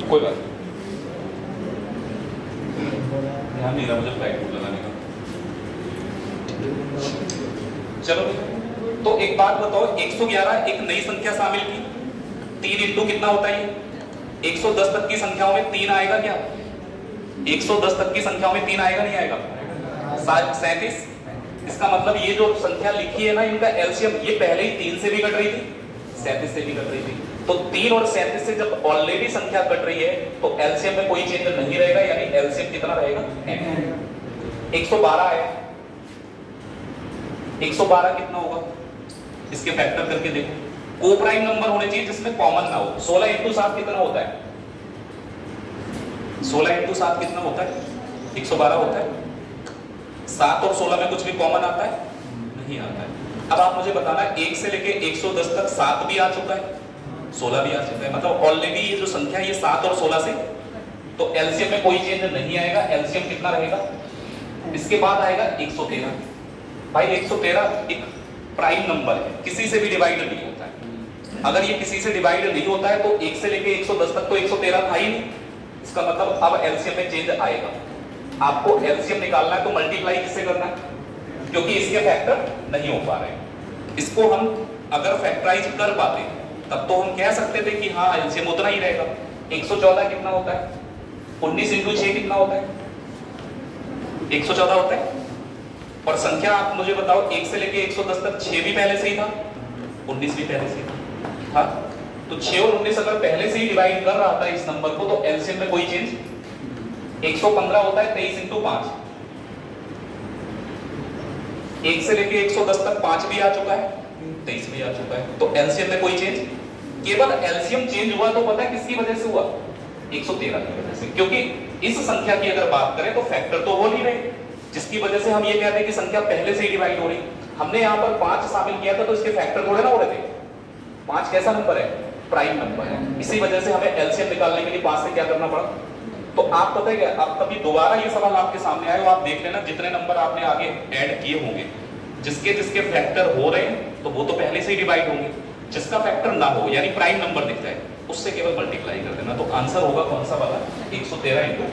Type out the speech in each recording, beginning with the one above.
कोई बात नहीं, ध्यान नहीं रहा मुझे फ्लाइट मोड लगाने का। चलो तो एक बात बताओ, 111 एक नई संख्या शामिल की, 3 इंटू कितना होता है ये? 110 तक की संख्याओं में 3 आएगा क्या? 110 तक की संख्याओं में 3 आएगा नहीं आएगा? 37। इसका मतलब ये जो संख्या लिखी है ना, इनका एलसीएम ये पहले ही 3 से भी कट रही थी, 37 से भी कट रही थी। तो 3 और 37 से जब ऑलरेडी संख्या कट रही है तो एलसीएम में कोई चेंज नहीं रहेगा, यानी एलसीएम कितना रहेगा? 112 है। 112 कितना होगा? इसके फैक्टर करके देखो। को प्राइम नंबर होने चाहिए जिसमें कॉमन ना हो। 16 इंटू 7 कितना होता है? 16 इंटू 7 कितना होता है? 112 होता है। 7 और 16 में कुछ भी कॉमन आता है? नहीं आता है। अब आप मुझे बताना, 1 से लेके 110 तक 7 भी आ चुका है, 16 भी आ चुका है, मतलब ऑलरेडी ये जो संख्या ये 7 और 16 से, तो एलसीएम में कोई चेंज नहीं आएगा। एलसीएम कितना रहेगा? इसके बाद आएगा 113। भाई 113 एक प्राइम नंबर है, किसी से भी डिवाइड नहीं होता है। अगर ये किसी से डिवाइड नहीं होता है तो 1 से लेके 110 तक तो 113 था ही नहीं। इसका मतलब अब एलसीएम में चेंज आएगा। आपको एलसीएम निकालना है तो मल्टीप्लाई किससे करना है? क्योंकि इसके फैक्टर नहीं हो पा रहे। इसको हम अगर फैक्टराइज कर पाते तब तो हम कह सकते थे कि हाँ एलसीएम उतना ही रहेगा। 114 कितना होता है? 19 इंटू 6 कितना होता है? 114 होता है। और संख्या आप मुझे बताओ, 1 से लेके 110 तक 6 भी पहले से ही था, 19 भी पहले से ही था। हाँ, तो 6 और 19 अगर पहले से ही डिवाइड कर रहा था इस नंबर को तो एलसीएम में कोई चेंज। 115 होता है 23 इंटू 5। 1 से लेके 110 तक 5 भी आ चुका है, 23 भी आ चुका है, तो एलसीएम में कोई चेंज। केवल एलसीएम चेंज हुआ तो पता है किसकी वजह से हुआ? 113 की वजह से। क्योंकि इस संख्या की अगर बात करें तो फैक्टर तो हो नहीं रहे, जिसकी वजह से हम ये कहते हैं कि संख्या पहले से ही डिवाइड हो रही। हमने यहाँ पर 5 शामिल किया था तो इसके फैक्टर थोड़े ना हो रहे थे। 5 कैसा नंबर है? प्राइम नंबर है। इसी वजह से हमें एलसीएम निकालने के लिए 5 से क्या करना पड़ा? तो आप पता है क्या, आप कभी दोबारा ये सवाल आपके सामने आए हो, आप देख लेना जितने नंबर आपने आगे ऐड किए होंगे, जिसके जिसके फैक्टर हो रहे हैं तो वो तो पहले से ही डिवाइड होंगे। जिसका फैक्टर ना हो यानी प्राइम नंबर दिखता है उससे केवल मल्टीप्लाई कर देना। तो आंसर होगा कौन सा वाला? 113 इंटू।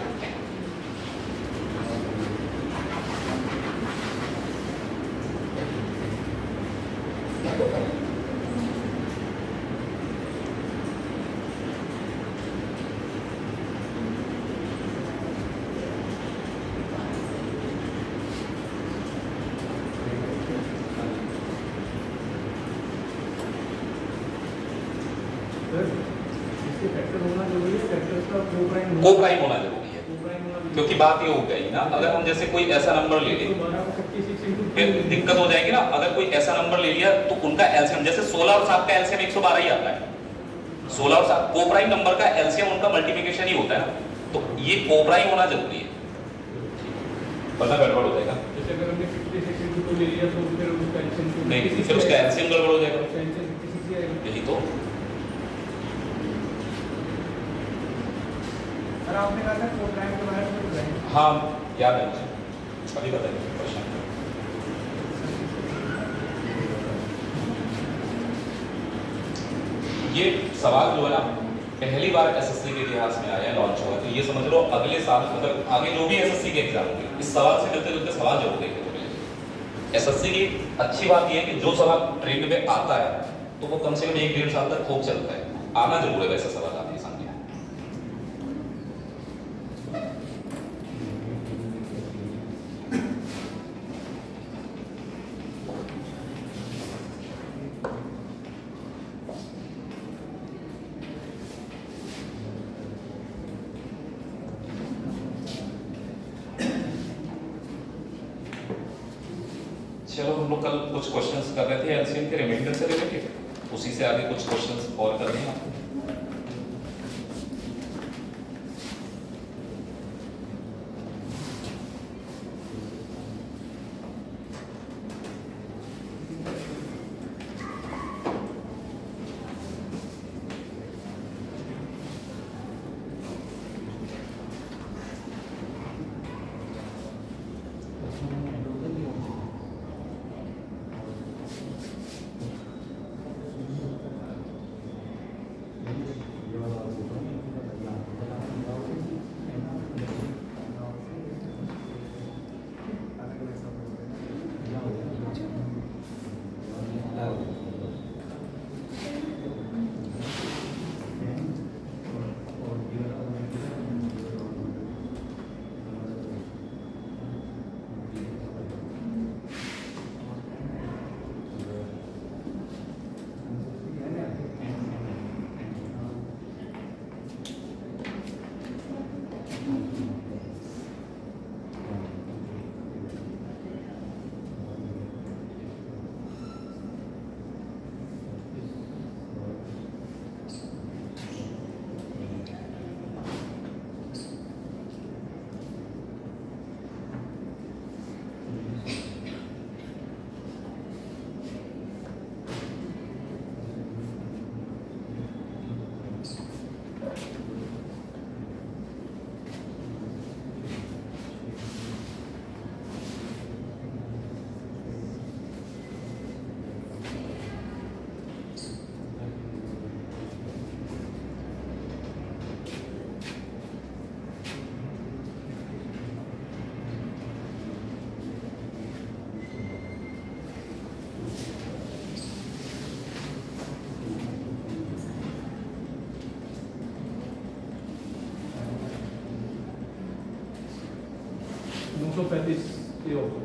को प्राइम होना जरूरी है, क्योंकि बात ये हो गई ना, अगर हम जैसे कोई ऐसा नंबर ले लें फिर दिक्कत हो जाएगी ना। अगर कोई ऐसा नंबर ले लिया तो उनका एलसीएम, जैसे 16 और 7 का एलसीएम 112 ही आता है। 16 और 7 को प्राइम नंबर का एलसीएम उनका मल्टीप्लिकेशन ही होता है ना, तो ये को प्राइम होना जरूरी है, वरना गड़बड़ हो जाएगा। जैसे अगर हमने 56 इंटू 2 ले लिया तो फिर उसका एलसीएम नहीं, फिर उसका एलसीएम गड़बड़ हो जाएगा। यही तो आपने कहा था को प्राइम के बारे में बताएं। हाँ याद है मुझे, अभी बताइए क्वेश्चन। ये सवाल जो है ना पहली बार एसएससी के इतिहास में आया है, लॉन्च हुआ, तो ये समझ लो अगले साल मतलब आगे जो भी एसएससी के एग्जाम होंगे इस सवाल से मिलते जुलते सवाल जरूर देखेंगे। एसएससी की अच्छी बात यह है कि जो सवाल ट्रेंड में आता है तो वो कम से कम 1-1.5 साल तक खूब चलता है, आना जरूर है वैसे सवाल आपके सामने। चलो हम लोग कल कुछ क्वेश्चंस कर रहे थे एलसीएम के रिमाइंडर से रिलेटेड, उसी से आगे कुछ क्वेश्चंस और कर देंगे आपको। 135 ये होगा।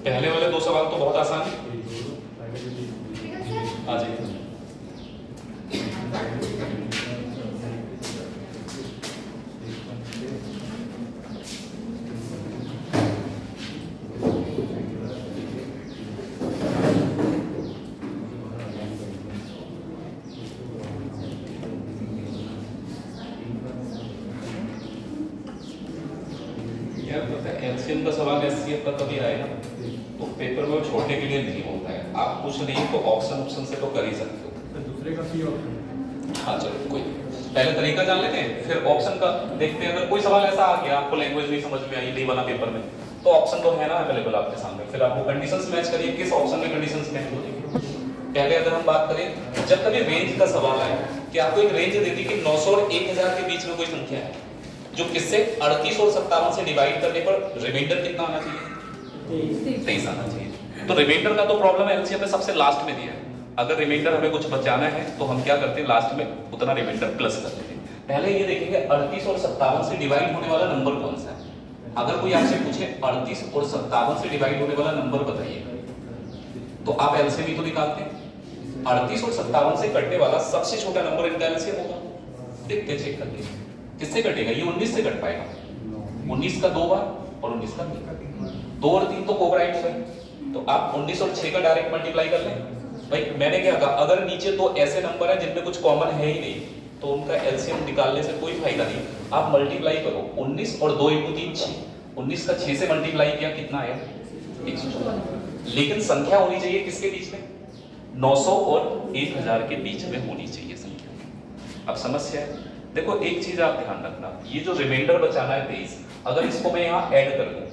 पहले वाले दो सवाल तो बहुत आसान है। हाँ जी, एलसीएम का सवाल एचसीएफ का कभी आएगा तो पेपर में छोड़ने के लिए नहीं होता है। आप कुछ नहीं तो ऑप्शन से तो कर ही सकते हो। तो दूसरे का सी ऑप्शन। हाँ चलो कोई पहले तरीका जान लेते हैं, फिर ऑप्शन का देखते हैं। अगर कोई सवाल ऐसा आ गया आपको लैंग्वेज नहीं समझ में आई, नहीं बना पेपर में, तो ऑप्शन तो है ना अवेलेबल आपके सामने। फिर आपको कंडीशंस मैच करिए, किस ऑप्शन में कंडीशंस मैच हो जाएगी। पहले अगर हम बात करें, जब कभी रेंज का सवाल आए कि आपको एक रेंज दे दी कि 900 और 1000 के बीच में कोई संख्या है जो किससे 38 और 57 से डिवाइड करने पर रिमाइंडर कितना आना चाहिए? 23 आना चाहिए। तो रिमाइंडर का तो प्रॉब्लम एलसीएम में सबसे लास्ट में दिया है। अगर रिमाइंडर हमें कुछ बचाना है तो हम क्या करते हैं, लास्ट में उतना रिमाइंडर प्लस कर देते हैं। पहले ये देखेंगे 38 और 57 से डिवाइड होने वाला नंबर कौन सा है। अगर कोई आपसे पूछे 38 और 57 से डिवाइड होने वाला नंबर बताइए, तो आप एलसीएम ही तो निकालते हैं। 38 और 57 से कटने वाला सबसे छोटा नंबर इनका एलसीएम होगा। देखते चेक करके किससे कटेगा, ये 19 से कट पाएगा। 19 का 2 बार और 19 का 3, 2 और 3 तो कोब्राइट हो गए। तो आप 19 और 6 का डायरेक्ट मल्टीप्लाई कर लें। भाई मैंने क्या कहा, अगर नीचे दो ऐसे नंबर है जिनमें कुछ कॉमन है ही नहीं तो उनका एलसीएम निकालने से कोई फायदा नहीं। आप मल्टीप्लाई करो, 19 और 2 × 3 6, 19 का 6 से मल्टीप्लाई किया कितना आया 114। लेकिन संख्या होनी चाहिए किसके बीच में, 900 और 1000 के बीच में होनी चाहिए संख्या। अब समस्या है, देखो एक चीज आप ध्यान रखना, ये जो रिमाइंडर बचाना है 23, अगर इसको मैं यहाँ ऐड कर दूं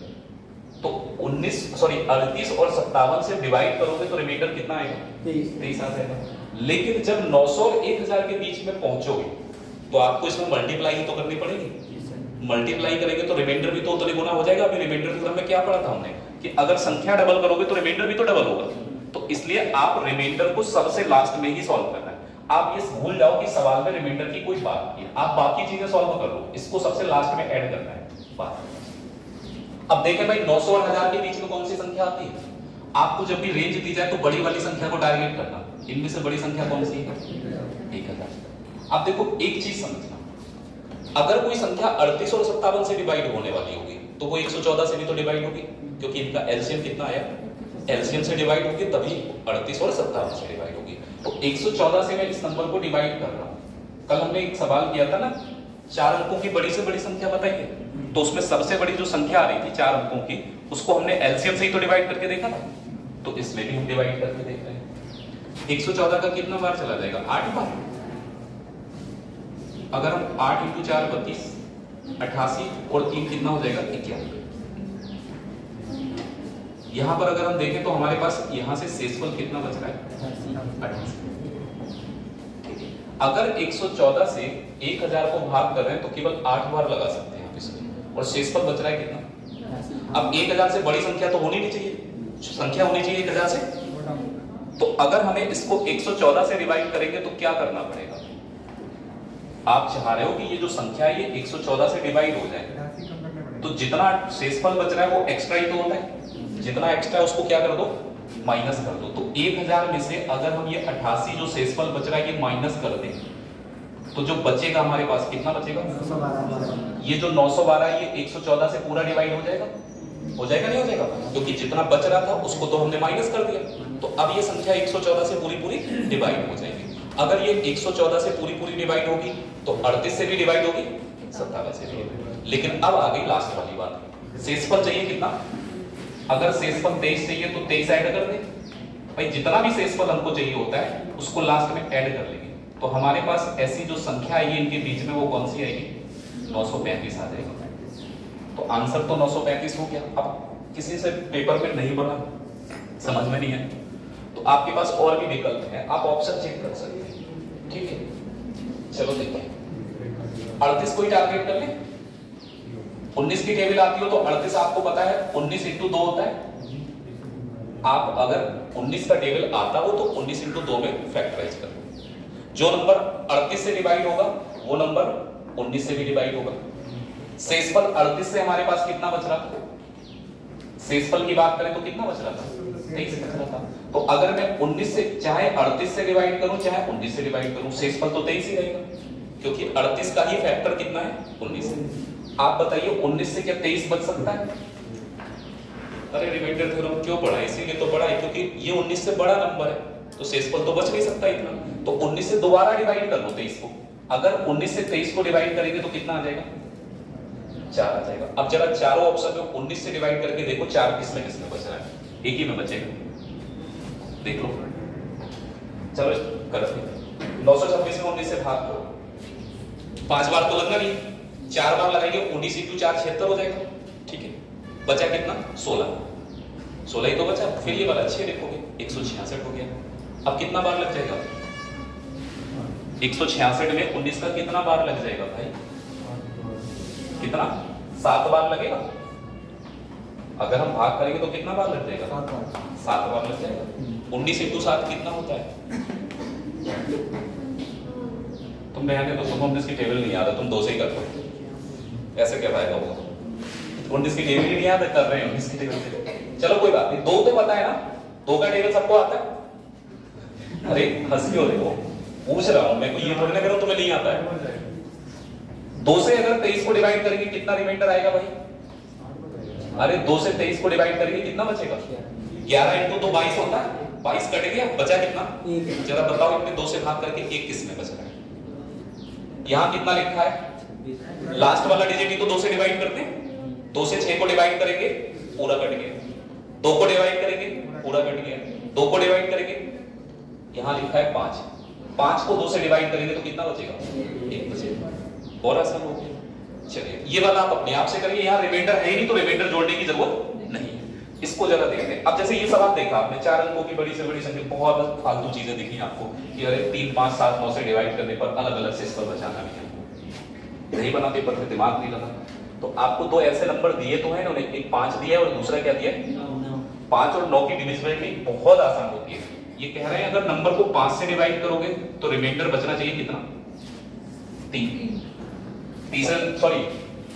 तो 38 और 57 से डिवाइड करोगे तो रिमाइंडर कितना आएगा 23 आ जाएगा। लेकिन जब 900 और 1000 के बीच में पहुंचोगे तो आपको इसमें मल्टीप्लाई ही तो करनी पड़ेगी। मल्टीप्लाई करेंगे तो रिमाइंडर भी तो उतने गुना हो जाएगा। अभी रिमाइंडर थ्योरम में क्या पढ़ा था हमने कि अगर संख्या डबल करोगे तो रिमाइंडर भी तो डबल होगा। तो इसलिए आप रिमाइंडर को सबसे लास्ट में ही सॉल्व करना है। आप ये भूल जाओ कि सवाल में रिमाइंडर की कोई बात नहीं है, आप बाकी चीजें सॉल्व कर लो, इसको सबसे लास्ट में ऐड करना है बात। अब देखें भाई 900 और 1000 के बीच में कौन सी संख्या आती है। आपको जब भी रेंज दी जाए तो बड़ी वाली संख्या को टारगेट करना। इनमें से बड़ी संख्या कौन सी है 1000। अब देखो एक चीज समझना, अगर कोई संख्या 38 और 57 से डिवाइड होने वाली होगी तो वो 114 से भी तो डिवाइड होगी, क्योंकि इनका एलसीएम कितना आया, एलसीएम से डिवाइड होगी तभी 38 और 57 से डिवाइड होगी। तो 114 से मैं इस नंबर को डिवाइड कर रहा हूँ। कल हमने एक सवाल किया था ना, 4 अंकों की बड़ी से बड़ी संख्या बताइए, तो उसमें सबसे बड़ी जो संख्या आ रही थी 4 अंकों की, उसको हमने एलसीएम से ही तो डिवाइड करके देखा था, तो इसमें भी हम डिवाइड करके देख रहे हैं। 114 का कितना बार चला जाएगा, 8 बार। अगर हम 8 × 4 32, 88 और 3 कितना हो जाएगा, 91। यहां पर अगर हम देखें तो हमारे पास यहां से शेषफल कितना बच रहा है, 88। अगर 114 से 1000 को भाग कर रहे हैं तो केवल 8 बार लगा सकते हैं आप इसमें, और शेषफल बच रहा है कितना। अब 1000 से बड़ी संख्या तो होनी नहीं चाहिए, संख्या होनी चाहिए 1000 से। तो अगर हमें इसको 114 से डिवाइड करेंगे तो क्या करना पड़ेगा, आप चाह रहे हो कि ये जो संख्या है ये 114 से डिवाइड हो जाए, तो जितना शेषफल बच रहा है वो एक्स्ट्रा ही तो होता है, जितना एक्स्ट्रा है उसको क्या कर दो, माइनस कर दो। तो 1000 में से अगर हम ये 88 जो शेषफल बच रहा है ये माइनस कर दें, तो जो बचेगा हमारे पास कितना बचेगा, ये जो 912 है ये 114 से पूरा डिवाइड हो जाएगा, हो जाएगा नहीं हो जाएगा, क्योंकि जितना बच रहा था उसको तो हमने माइनस कर दिया। तो अब ये संख्या 114 से पूरी पूरी डिवाइड हो जाएगी। अगर ये 114 से पूरी पूरी डिवाइड होगी तो 38 से भी डिवाइड होगी, 57 से भी। लेकिन अब आ गई लास्ट वाली बात, शेषफल चाहिए कितना। अगर शेषफल 23 चाहिए तो 23 ऐड कर दें भाई, जितना भी शेषफल हमको चाहिए होता है उसको लास्ट में ऐड कर लेंगे। तो हमारे पास ऐसी जो संख्या आएगी इनके बीच में वो कौन सी आएगी, 935 आ जाएगा। तो आंसर तो 935 हो गया। अब किसी से पेपर में नहीं बना, समझ में नहीं है, तो आपके पास और भी विकल्प है, आप ऑप्शन चेक कर सकते हैं, ठीक है। चलो देखिए, 38 को ही टारगेट कर ले। 19 की टेबल आती हो तो 38 आपको पता है 19 × 2 होता है। आप अगर 19 का टेबल आता हो तो 19 × 2 में फैक्टराइज करो। जो नंबर 38 से डिवाइड होगा वो नंबर 19 से भी डिवाइड होगा। शेषफल 38 से हमारे पास कितना बच रहा था, शेषफल की बात करें तो कितना बच रहा था, 23 बच रहा था। तो अगर मैं 19 से चाहे 38 से डिवाइड करूं चाहे 19 से डिवाइड करूं, शेषफल तो 23 ही रहेगा, क्योंकि 38 का ही फैक्टर कितना है, 19 है। आप बताइए 19 से क्या 23 बच सकता है। अरे रिमाइंडर थ्योरम क्यों पढ़ा है, इसीलिए तो पढ़ा है क्योंकि ये 19 से बड़ा नंबर है, तो शेषफल तो बच नहीं सकता इतना। तो 19 से दोबारा डिवाइड कर लो 23 को। अगर 19 से 23 को डिवाइड करेंगे तो कितना आ जाएगा, 4 आ जाएगा। अब जरा चारों ऑप्शन में 19 से डिवाइड करके देखो 4 किसमें किसमें बच रहा है, एक ही में बचेगा, देख लो। चलो करते 926 में 19 से भाग करो, 5 बार तो लगना नहीं, 4 बार लगाएंगे, 19 × 4 76 हो जाएगा, ठीक है। बचा कितना, 16 ही तो बचा। फिर ये वाला 6 लिखोगे, 166 हो गया। अब कितना बार लग जाएगा, 166 में 19 का कितना बार लग जाएगा भाई, कितना, 7 बार लगेगा। अगर हम भाग करेंगे तो कितना बार लग जाएगा, 7 बार लग जाएगा। 19 × 7 कितना होता है, तुम बहने तो तुम 19 की टेबल नहीं याद है, तुम 2 से ही कर दो, ऐसे क्या फायदा होगा। 19 की टेबल ही नहीं याद कर रहे हैं 19 की टेबल से। चलो कोई बात नहीं, 2 तो पता है ना, 2 का टेबल सबको आता है। अरे हंस क्यों रहे हो, पूछ रहा हूं मैं, कोई ये थोड़ी ना करूं तुम्हें नहीं आता है। 2 से अगर 23 को डिवाइड करेंगे कितना रिमाइंडर आएगा भाई, अरे 2 से 23 को डिवाइड करेंगे कितना बचेगा, 11 × 2 22 होता है, 22 कट गया, बचा कितना, जरा बताओ इनमें 2 से भाग करके 1 किस में बच रहा है। यहां कितना लिखा है, लास्ट वाला डिजिट ही तो 2 से डिवाइड करते हैं। 2 से 6 को डिवाइड करेंगे पूरा कट गया, 2 को डिवाइड करेंगे पूरा कट गया, 2 को डिवाइड करेंगे, यहां लिखा है 5, 5 को 2 से डिवाइड करेंगे तो कितना बचेगा, 1 बचेगा। और आसान हो गया। चलिए ये वाला आप अपने आप से करिए, यहाँ रिमाइंडर है ही नहीं तो रिमाइंडर जोड़ने की जरूरत नहीं है। इसको जरा देखते हैं। अब जैसे ये सवाल देखा आपने, 4 अंकों की बड़ी से बड़ी संख्या, बहुत फालतू चीजें दिखी आपको कि अरे 3, 5, 7, 9 से डिवाइड करने पर अलग अलग शेषफल बचाना भी है, नहीं बना पेपर में, दिमाग नहीं लगा। तो आपको 2 ऐसे नंबर दिए तो है, उन्होंने एक 5 दिया और दूसरा क्या दिया, 5 और 9 की डिविजिबिलिटी बहुत आसान होती है। ये कह रहे हैं अगर नंबर को 5 से डिवाइड करोगे तो रिमाइंडर बचना चाहिए कितना, 3। तीसरे सॉरी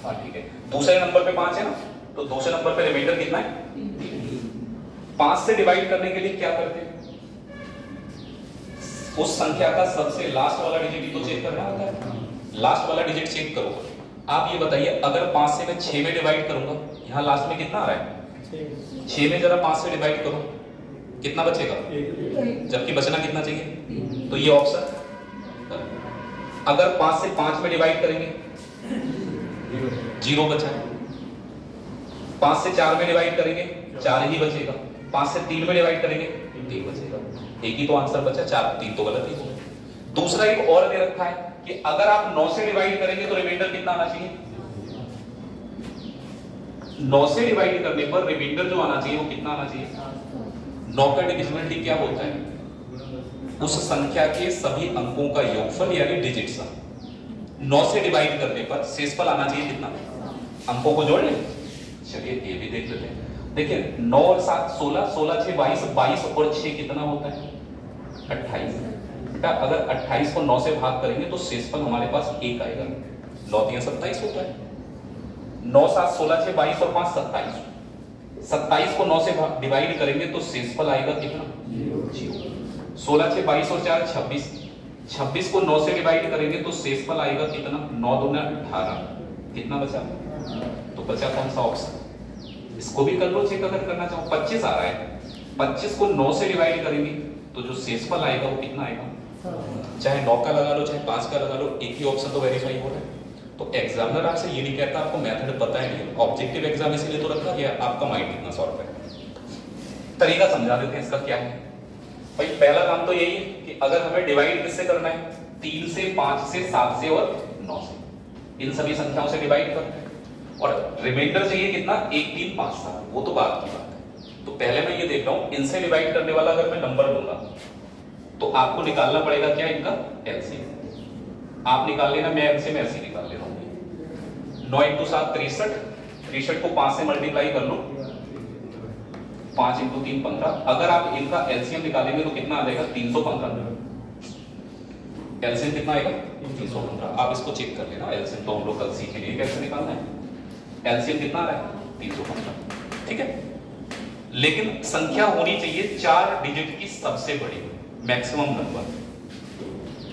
हाँ ठीक है, दूसरे नंबर पे 5 है ना, तो दूसरे नंबर पे रिमाइंडर कितना है, 5 से डिवाइड करने के लिए क्या करते हैं, उस संख्या का सबसे लास्ट वाला डिजिट ही तो चेक करना होता है। लास्ट वाला डिजिट चेक करो, आप ये बताइए, अगर 5 से मैं 6 में डिवाइड करूंगा, यहाँ लास्ट में कितना आ रहा है 6 में, जरा 5 से डिवाइड करो, कितना बचेगा? जबकि बचना कितना चाहिए? तो ये ऑप्शन। अगर 5 से 5 में डिवाइड करेंगे 0 बचा। 5 से 4 में डिवाइड करेंगे 4 ही बचेगा। 5 से 3 में डिवाइड करेंगे 3 बचेगा। एक ही तो आंसर बचा, 4 3 तो गलत ही हो गया। दूसरा एक और दे रखा है कि अगर आप 9 से डिवाइड करेंगे तो रिमाइंडर कितना आना चाहिए? 9 से डिवाइड करने पर रिमाइंडर जो आना चाहिए वो कितना आना चाहिए? 9 का डिविजिबिलिटी क्या होता है? उस संख्या के सभी अंकों का योगफल यानी डिजिट सम। 9 से डिवाइड करने पर शेषफल आना चाहिए कितना? अंकों को जोड़ लें। चलिए ये भी देख लेते हैं। देखिए 9 और 7 16, 16 6 22, 22 और 6 कितना होता है? 28। बेटा अगर 28 को 9 से भाग करेंगे तो शेषफल हमारे पास 1 आएगा। 9 3 27 होता है। 9 7 16 6 22 और 5 27। 27 को 9 से डिवाइड करेंगे तो शेषफल आएगा कितना? 0। 16 6 22 और 4 26। 26 को 9 से डिवाइड करेंगे तो शेषफल आएगा कितना? 9 2 18। कितना बचा? तो बचा कौन सा ऑप्शन? इसको भी कर लो चेक अगर करना चाहो। 25 आ रहा है। 25 को 9 से डिवाइड करेंगे तो जो शेषफल आएगा वो कितना आएगा? चाहे 9 का लगा लो चाहे 5 का लगा लो, एक ही ऑप्शन तो वेरीफाई हो रहा है। तो एग्जामिनर आपसे ये नहीं कहता आपको मेथड पता है नहीं। ऑब्जेक्टिव एग्जाम इसीलिए तो रखा है आपका माइंड कितना सॉल्व है। तरीका समझा देते हैं इसका क्या है। भाई पहला काम तो यही है कि अगर हमें डिवाइड किससे करना है? 3 से 5 से 7 से और 9 से। इन सभी संख्याओं से डिवाइड करना है और रिमाइंडर चाहिए कितना? 1 3 5 7। वो तो बात की बात है। तो पहले मैं ये देख रहा हूं इनसे डिवाइड करने वाला अगर मैं नंबर दूंगा तो आपको निकालना पड़ेगा क्या? इनका एलसीएम। आप निकाल लेना, मैं एलसीएम ऐसे निकाल ले रहा हूं। 9 × 7 63। 63 को 5 से मल्टीप्लाई कर लो। 5 × 3 15। अगर आप इनका एलसीएम निकालेंगे तो कितना आ जाएगा? 315। एलसीएम कितना आएगा? 315। आप इसको चेक कर लेना। एलसीएम तो हम लोग कल सीखेंगे कैसे निकालना है। एलसीएम कितना आ रहा है? 315। ठीक है, लेकिन संख्या होनी चाहिए 4 डिजिट की सबसे बड़ी, मैक्सिमम नंबर।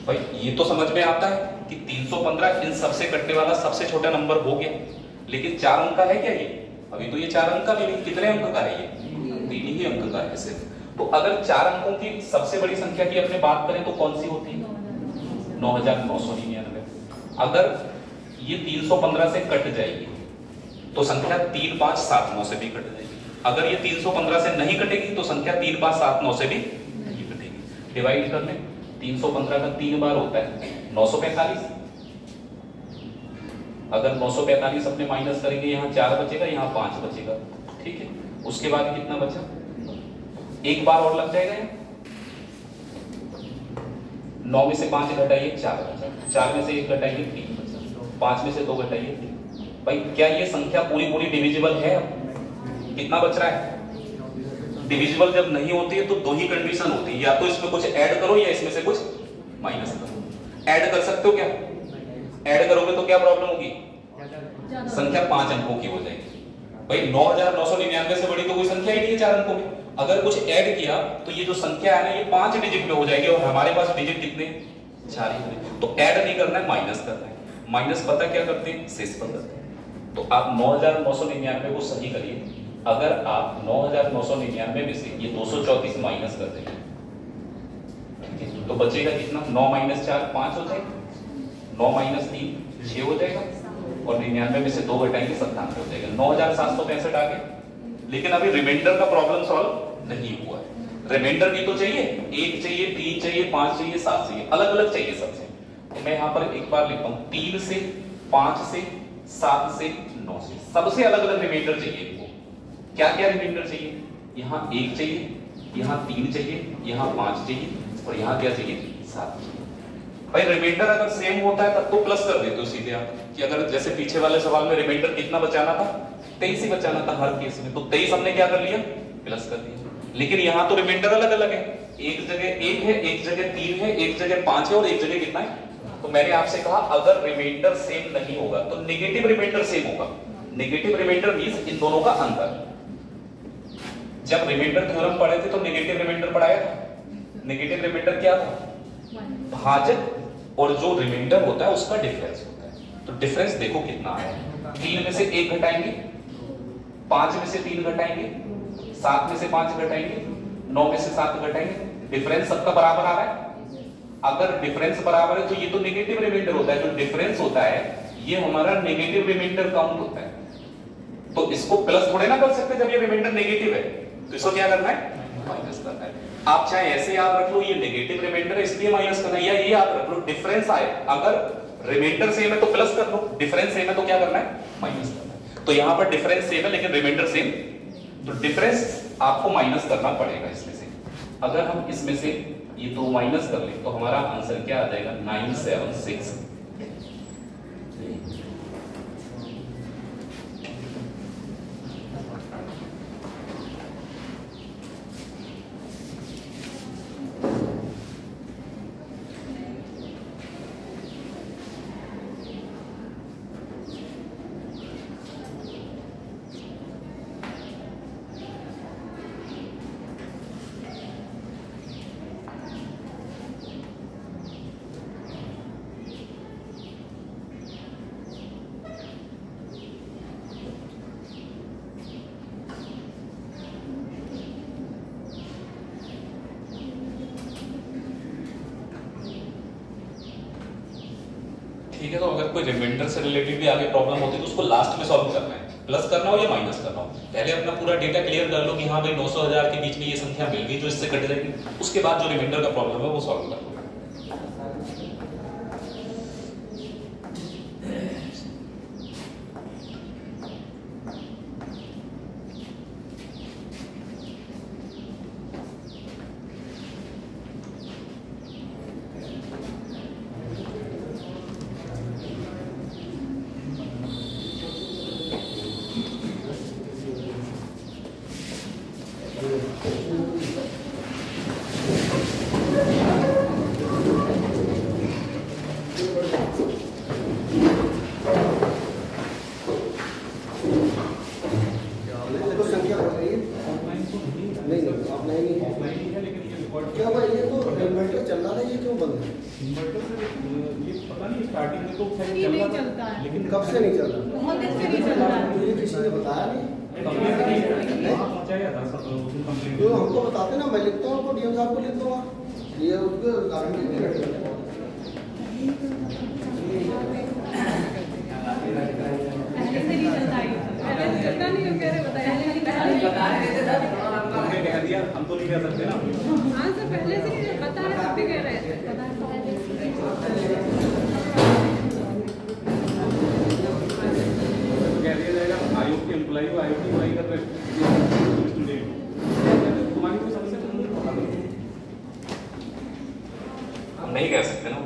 भाई ये तो समझ में आता है कि 315 इन सबसे कटने वाला सबसे छोटा नंबर हो गया, लेकिन 4 अंक का है क्या ये? अभी तो ये 4 अंक का भी नहीं। कितने अंक का है ये? 3 ही अंक का है सिर्फ। तो अगर 4 अंकों की सबसे बड़ी संख्या की अपने बात करें तो कौन सी होती है? 9999। अगर ये 315 से कट जाएगी तो संख्या 3 5 7 9 से भी कट जाएगी। अगर ये 315 से नहीं कटेगी तो संख्या 3 5 7 9 से भी नहीं कटेगी। डिवाइड करने 315 का 3 बार होता है 945। अगर 945 अपने माइनस करेंगे, यहाँ 4 बचेगा, यहाँ 5 बचेगा। ठीक है, उसके बाद कितना बचा? एक बार और लग जाएगा। 9 में से 5 घटाइए 4 बचा। 4 में से 1 घटाइए 3 बचा। 5 में से 2 घटाइए 3। भाई क्या ये संख्या पूरी पूरी डिविजिबल है? कितना बच रहा है? डिविजिबल जब नहीं होती है तो 2 ही कंडीशन होती है, या तो इसमें कुछ ऐड करो या इसमें से कुछ माइनस करो। ऐड कर सकते हो क्या? ऐड करोगे तो क्या प्रॉब्लम होगी? संख्या 5 अंकों की हो जाएगी। भाई 9999 से बड़ी तो कोई संख्या ही नहीं है 4 अंकों में। अगर कुछ ऐड किया तो ये जो संख्या है ना ये 5 डिजिट में हो जाएगी और हमारे पास डिजिट कितने? 4 ही होंगे। तो ऐड नहीं करना है, माइनस करना है। माइनस पता क्या करते हैं? शेषफल करते हैं। तो आप 9999 को सही करिए। अगर आप 9999 में से ये 234 माइनस कर देंगे तो बचेगा कितना? 9 - 4 5 हो जाएगा। 9 - 3 6 हो जाएगा और 99 में से 2 घटाएंगे 97 हो जाएगा। 9765 आ गए। लेकिन अभी रिमाइंडर का प्रॉब्लम सॉल्व नहीं हुआ है। रिमाइंडर भी तो चाहिए, 1 चाहिए, 3 चाहिए, 5 चाहिए, 7 चाहिए, अलग अलग चाहिए सबसे। तो मैं यहाँ पर एक बार लिखता हूँ 3 से 5 से 7 से 9 से सबसे अलग अलग रिमाइंडर चाहिए इनको। क्या क्या रिमाइंडर चाहिए? यहाँ 1 चाहिए, यहाँ 3 चाहिए, यहाँ 5 चाहिए और यहाँ क्या चाहिए? 7 चाहिए। भाई रिमाइंडर अगर सेम होता है तब तो प्लस कर देते हो सीधे आप, कि अगर जैसे पीछे वाले सवाल में रिमाइंडर कितना बचाना था? 23 ही बचाना था हर केस में, तो 23 हमने क्या कर लिया? प्लस कर दिया। लेकिन यहाँ तो रिमाइंडर अलग अलग है। एक जगह 1 है, एक जगह 3 है, एक जगह 5 है और एक जगह कितना है? तो मैंने आपसे कहा अगर रिमाइंडर सेम नहीं होगा तो नेगेटिव रिमाइंडर सेम होगा। नेगेटिव रिमाइंडर मींस इन दोनों का अंतर। जब रिमाइंडर थ्योरम पढ़े थे तो नेगेटिव रिमाइंडर पढ़ाया था। नेगेटिव रिमाइंडर क्या था? भाजक और जो रिमाइंडर होता है उसका डिफरेंस होता है। तो डिफरेंस देखो कितना है, 3 में से 1 घटाएंगे, 5 में से 3 घटाएंगे, 7 में से 5 घटाएंगे, 9 में से 7 घटाएंगे, डिफरेंस सबका बराबर आ रहा है। अगर डिफरेंस बराबर है तो ये तो नेगेटिव रिमाइंडर होता है, जो डिफरेंस होता है ये हमारा नेगेटिव रिमाइंडर काउंट होता है। तो इसको प्लस थोड़े ना कर सकते जब ये रिमाइंडर नेगेटिव है, तो इसको क्या करना है, माइनस करना है। आप चाहे ऐसे याद रख लो ये नेगेटिव रिमाइंडर है इसलिए माइनस करना है, या ये याद रख लो डिफरेंस आए, अगर रिमाइंडर सेम है तो प्लस कर लो, डिफरेंस सेम है तो क्या करना है, माइनस करना है। तो यहां पर डिफरेंस सेम है लेकिन रिमाइंडर सेम, तो डिफरेंस आपको माइनस करना पड़ेगा इसमें से। अगर हम इसमें से ये 2 माइनस कर लें तो हमारा आंसर क्या आ जाएगा, 976। ठीक है, तो अगर कोई रिमाइंडर से रिलेटेड भी आगे प्रॉब्लम होती है तो उसको लास्ट में सॉल्व करना है, प्लस करना हो या माइनस करना हो। पहले अपना पूरा डेटा क्लियर कर लो कि हाँ भाई 900 1000 के बीच में ये संख्या मिल गई जो इससे कट जाएगी, उसके बाद जो रिमाइंडर का प्रॉब्लम है वो सॉल्व कर लो। कब से नहीं चल रहा? बहुत दिन से नहीं चल रहा है। मुझे किसी ने बताया नहीं। नहीं? तो हमको बताते ना, मैं लिखता हूँ, डीएम साहब को लिख दूंगा, ये उसके गारंटी नहीं रखते। पहले से नहीं चलता है, पहले से चलता नहीं, वो कह रहे कह दिया हम तो नहीं कह सकते ना। हाँ सर, पहले से बता रहे, सब भी कह रहे थे कह दिया जाएगा आयोग के एम्प्लॉई को आयोग की बुराई कर रहे तुम्हारी कोई समस्या हम नहीं कह सकते ना।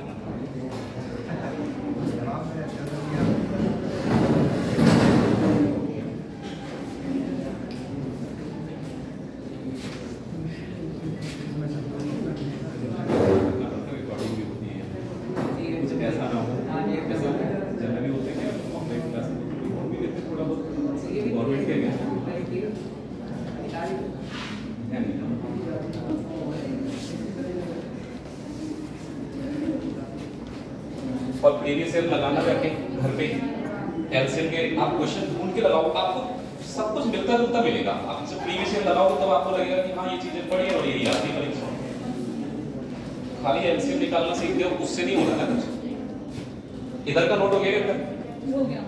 और प्रीवियस ईयर लगाना करके घर पे एलसीएम के आप क्वेश्चन ढूंढ के लगाओ, आपको सब कुछ मिलता जुलता मिलेगा। आप जब प्रीवियस ईयर लगाओगे तब आपको लगेगा कि हाँ ये चीजें पढ़ी और ये याद नहीं करेंगे। खाली एलसीएम निकालना सीख गए उससे नहीं होना ना कुछ। इधर का नोट हो गया क्या? हो गया।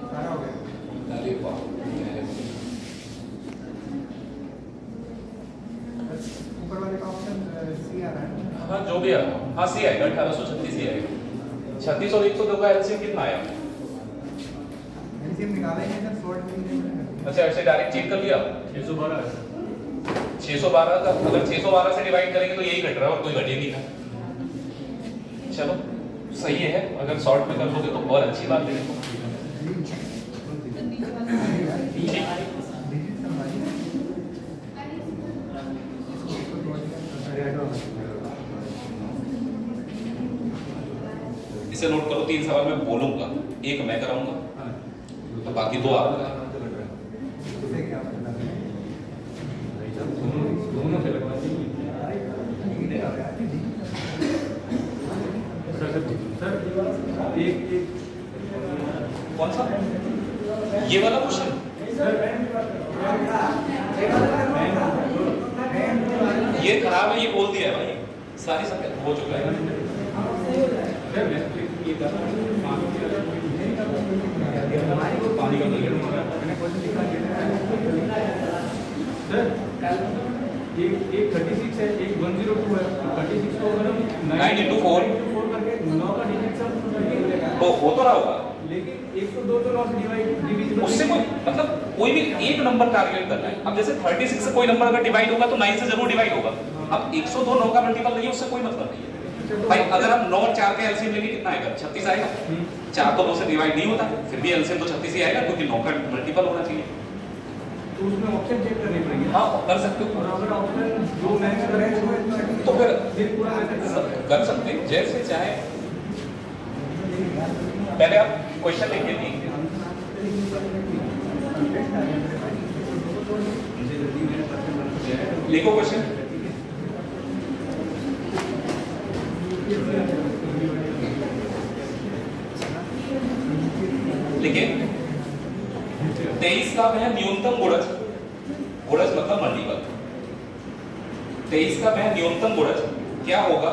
अरे वाह, ऊपर वाले का ऑप्शन सी आ रहा है। हाँ जो भी आएगा, हाँ सी आएगा, 1836 ही आएगा। 36 और 102 का एलसीएम कितना आया? एलसीएम निकालेंगे सर, शॉर्ट में। अच्छा ऐसे डायरेक्ट चेक कर लिया 612 है। 612 का अगर 612 से डिवाइड करेंगे तो यही घट रहा है और कोई घटे नहीं था। चलो सही है, अगर शॉर्ट में कर लोगे तो और अच्छी बात है। इसे नोट करो, 3 सवाल मैं बोलूंगा, एक मैं कराऊंगा तो बाकी 2 आप कराएंगे। सर एक कौन सा? ये वाला क्वेश्चन? ये खराब है, ये बोल दिया है भाई, सारी संख्या हो चुका है। पानी का एक 36 है, एक 102 है। 36 को अगर हम 9 into 4 करके 9 का डिजिट तो हो तो रहा होगा, लेकिन 102 तो 9 से डिविजिबल उससे कोई मतलब कोई भी एक नंबर टारगेट करना है। अब जैसे 36 से कोई नंबर अगर डिवाइड होगा तो 9 से जरूर डिवाइड होगा। अब 102 9 का मल्टीपल नहीं है, उससे कोई मतलब नहीं है भाई। अगर हम 9 और 4 का एलसीएम लेंगे कितना आएगा? 36 आएगा। 4 तो 2 से डिवाइड नहीं होता, फिर भी एलसीएम तो 36 ही आएगा क्योंकि 9 का मल्टीपल होना चाहिए। तो उसमें ऑप्शन चेक करने पड़ेंगे। हाँ कर सकते हो, और अगर ऑप्शन जो मैच कर रहे हैं तो फिर पूरा मैच कर सकते हैं जैसे चाहे। पहले आप क्वेश्चन लिखिए थी, लिखो क्वेश्चन। लिखिए 23 का वह न्यूनतम गुणज, गुणज मतलब मल्टीपल, 23 का वह न्यूनतम गुणज क्या होगा?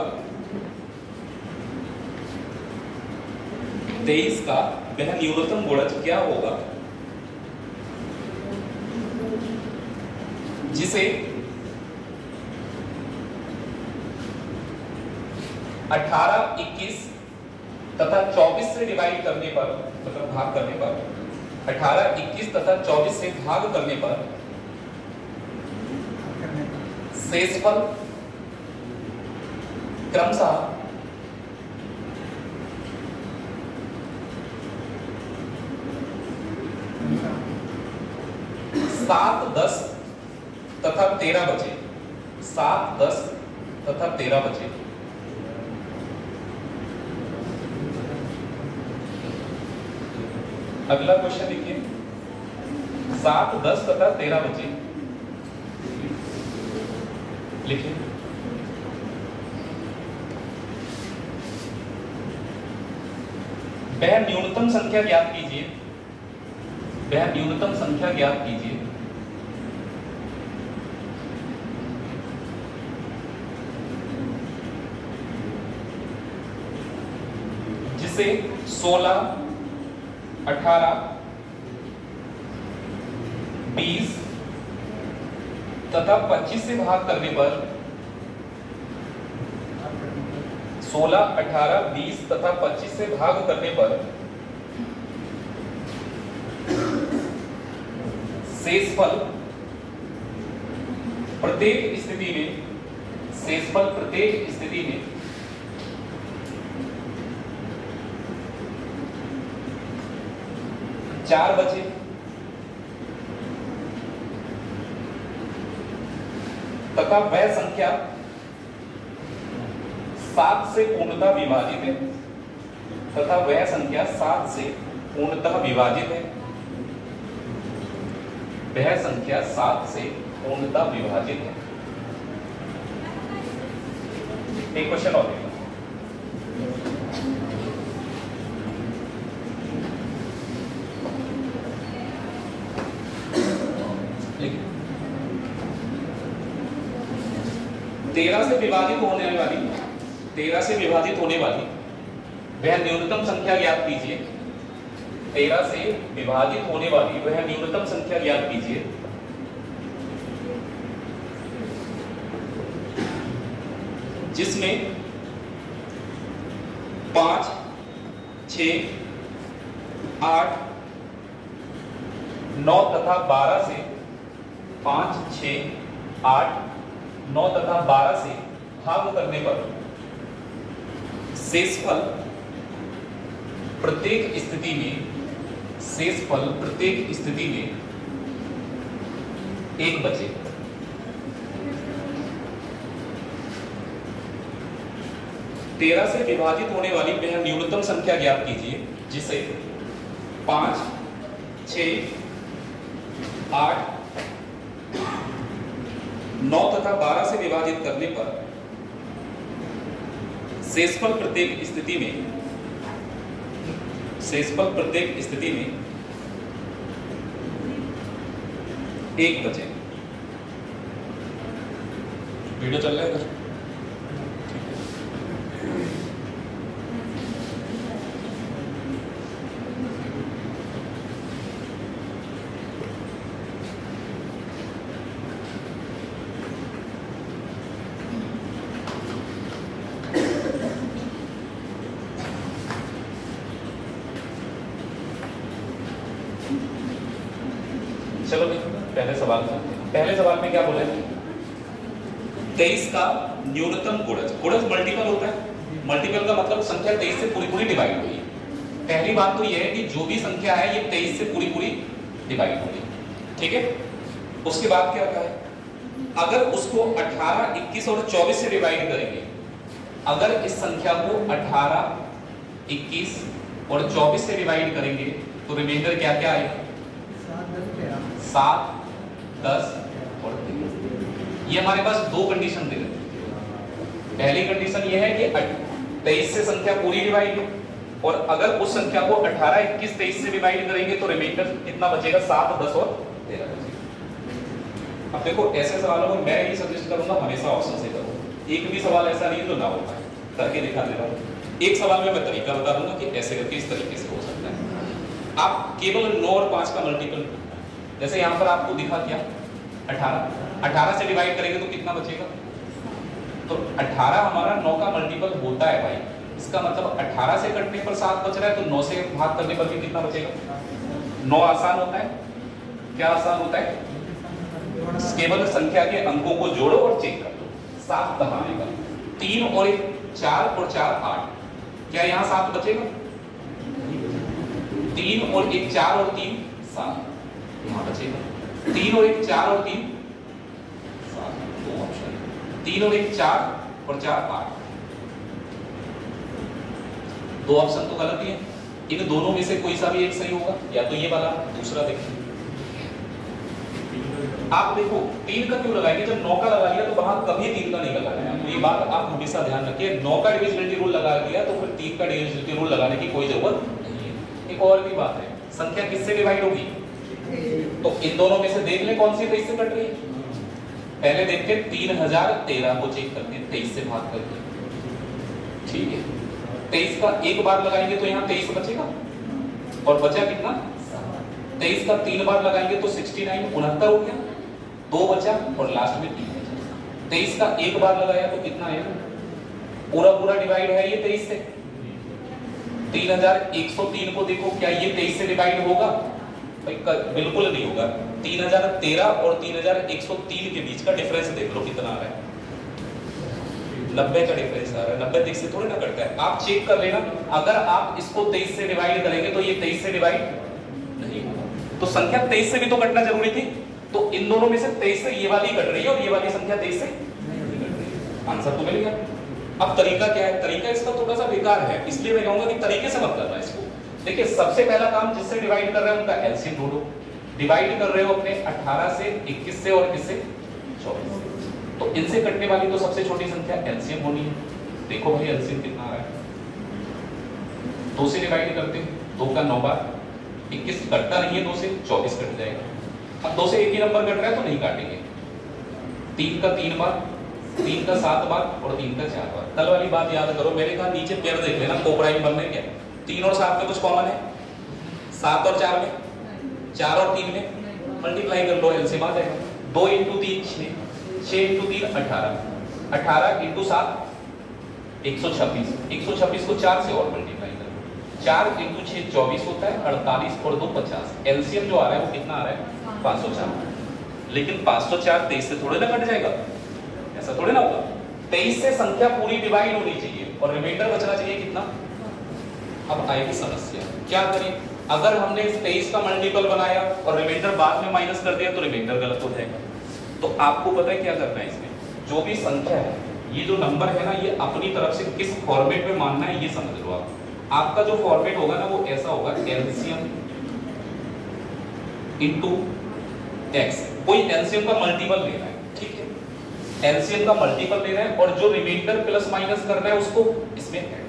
23 का वह न्यूनतम गुणज क्या होगा जिसे 18, 21 तथा 24 से डिवाइड करने पर, मतलब भाग करने पर, 18, 21 तथा 24 से भाग करने पर शेषफल क्रमशः 7, 10 तथा 13 बचे। 7, 10 तथा 13 बचे। अगला क्वेश्चन देखिए, 7, 10 तथा 13 बचे। लिखिए वह न्यूनतम संख्या ज्ञात कीजिए, वह न्यूनतम संख्या ज्ञात कीजिए जिसे 16, 18, 20 तथा 25 से भाग करने पर 16, 18, 20 तथा 25 से भाग करने पर शेषफल प्रत्येक स्थिति में, शेषफल प्रत्येक स्थिति में 4 बचे तथा वह संख्या 7 से पूर्णतः विभाजित है, तथा वह संख्या 7 से पूर्णतः विभाजित है, वह संख्या 7 से पूर्णतः विभाजित है। एक क्वेश्चन और देखो, लिखिए 13 से विभाजित होने वाली, 13 से विभाजित होने वाली वह न्यूनतम संख्या ज्ञात कीजिए। 13 से विभाजित होने वाली वह न्यूनतम संख्या ज्ञात कीजिए जिसमें 5, 6, 8, 9 तथा 12 से, 5, 6, 8, 9 तथा 12 से भाग करने पर शेषफल प्रत्येक स्थिति में, शेषफल प्रत्येक स्थिति में 1 बचे। तेरह से विभाजित होने वाली वह न्यूनतम संख्या ज्ञात कीजिए जिसे 5, 6, 8, 9 तथा 12 से विभाजित करने पर शेषफल प्रत्येक स्थिति में शेषफल प्रत्येक स्थिति में 1 बचे। वीडियो चल रहा है इधर? चलो पहले सवाल में क्या बोले? 23 का न्यूनतम गुणज। गुणज मल्टीपल होता है। मल्टीपल का मतलब संख्या 23 से पूरी डिवाइड हुई है। पहली बात तो यह है कि जो भी संख्या है ये 23 से पूरी डिवाइड हुई, ठीक है। उसके बाद क्या होता है, अगर उसको 18, 21 और 24 से डिवाइड करेंगे, अगर इस संख्या को 18, 21 और 24 से डिवाइड करेंगे तो रिमाइंडर क्या क्या आएगा? 7, 10 और 3। ये हमारे पास दो कंडीशन दे रहे हैं। पहली कंडीशन ये है कि 23 से संख्या पूरी डिवाइड हो, और अगर उस संख्या को 18, 21, 23 से डिवाइड करेंगे तो रिमाइंडर कितना बचेगा? 7, 10 और 13 बचेगा। अब देखो ऐसे सवालों में मैं यही सजेस्ट करूंगा हमेशा ऑप्शन से करो। एक भी सवाल ऐसा नहीं है जो ना हो पाए, करके दिखा दे रहा हूं। एक सवाल में मैं तरीका बता दूंगा कि ऐसे करके इस तरीके से हो सकता है। आप केवल 9 और 5 का मल्टीपल, जैसे यहां पर आपको दिखा दिया 18 से डिवाइड करेंगे तो कितना बचेगा? तो 18 हमारा 9 का मल्टीपल होता है भाई। इसका मतलब 18 से कटने पर 7 बच रहा है, तो 9 से भाग करने पर भी कितना बचेगा? 9 आसान होता है। क्या आसान होता है? केवल संख्या के अंकों को जोड़ो और चेक कर लो। 7 कहां आएगा? 3 और 1 4 और 4 8। क्या यहां 7 बचेगा? 3 और 1 4 और 3 7 यहां बचेगा। 3 और 1 4 और 3 7, दो ऑप्शन। 3 और 1 4 और 4 8, दो ऑप्शन तो गलत ही है। इन दोनों में से कोई सा भी एक सही होगा, या तो ये वाला, दूसरा देखिए। आप देखो 3 का क्यों लगाएंगे? जब 9 का लगा लिया तो वहां कभी 3 का नहीं लगाना है। ये बात आप हमेशा ध्यान रखिए। 9 का डिविजिबिलिटी रूल लगा दिया तो फिर 3 का डिविजिबिलिटी रूल लगाने की कोई जरूरत नहीं है। एक और भी बात है, संख्या किससे डिवाइड होगी? तो इन दोनों में से देख ले कौन सी 23 से कट रही है। पहले देखते 3013 को चेक करते हैं 23 से भाग करके, ठीक है। 23 का एक बार लगाएंगे तो यहाँ 23 बचेगा, और बचा कितना? 23 का 3 बार लगाएंगे तो 69 69 हो गया, 2 बचा और लास्ट में 3 बचा। 23 का एक बार लगाया तो कितना आएगा? पूरा डिवाइड है ये 23 से। 3103 को देखो, क्या ये 23 से डिवाइड होगा? बिल्कुल नहीं होगा। 3013 और 3103 के बीच का डिफरेंस देख लो कितना आ रहा है? 90 का डिफरेंस आ रहा है। 90 23 से थोड़ी ना कटता है। आप चेक कर लेना, अगर आप इसको 23 से डिवाइड करेंगे तो ये 23 से डिवाइड नहीं होगा। तो संख्या 23 से भी तो कटना जरूरी थी। तो इन दोनों में से 23 से ये वाली कट रही है और ये वाली संख्या 23 से नहीं कट रही है। आंसर तो मिल गया। अब तरीका क्या है? तरीका इसका थोड़ा सा बेकार है, इसलिए मैं कहूंगा कि तरीके से मत करना इसको। देखिए सबसे पहला काम, जिससे डिवाइड कर रहे हो उनका एलसीएम ढूंढो। डिवाइड कर रहे हो अपने 18 से, 21 से और किससे? 24 से। तो इनसे कटने वाली तो सबसे छोटी संख्या एलसीएम होनी है। देखो भाई एलसीएम कितना आ रहा है? 2 से डिवाइड करते हैं, 2 का 9 बार, 21 कटता नहीं है 2 से, 24 कट जाएगा। अब 2 से एक ही नंबर कट रहा है तो नहीं काटेंगे। 3 का 3 बार, 3 का 7 बार और 3 का 4 बार। कल वाली बात याद करो, मैंने कहा नीचे पेड़ देख लेना, कोपराइन बनने क्या 3 और 7 में कुछ कॉमन है? 7 और 4 में, 4 और 3 में मल्टीप्लाई कर लो, एलसीएम आ जाएगा। 2 × 3 6, 6 × 3 18, 18 × 7 126, 126 को 4 से और मल्टीप्लाई कर लो। 4 × 6 24 होता है, 48 और 2 50। एलसीएम जो आ रहा है वो कितना आ रहा है? 504। लेकिन 504 23 से थोड़े ना कट जाएगा, ऐसा थोड़े ना होगा। 23 से संख्या पूरी डिवाइड होनी चाहिए और रिमाइंडर बचना चाहिए कितना? अब आएगी समस्या, क्या करें? अगर हमने इस 23 का मल्टीपल बनाया और रिमाइंडर बाद में माइनस कर दिया तो रिमाइंडर गलत हो जाएगा। तो आपको पता है क्या करना है इसमें? जो भी संख्या है, ये जो नंबर है ना, ये अपनी तरफ से किस फॉर्मेट में मानना है ये समझ लो आप। आपका जो फॉर्मेट होगा ना वो ऐसा होगा, एलसीएम इनटू एक्स। कोई एलसीएम का मल्टीपल लेना है, ठीक है? एलसीएम का मल्टीपल लेना है और जो रिमाइंडर प्लस माइनस करना है उसको इसमें ऐड।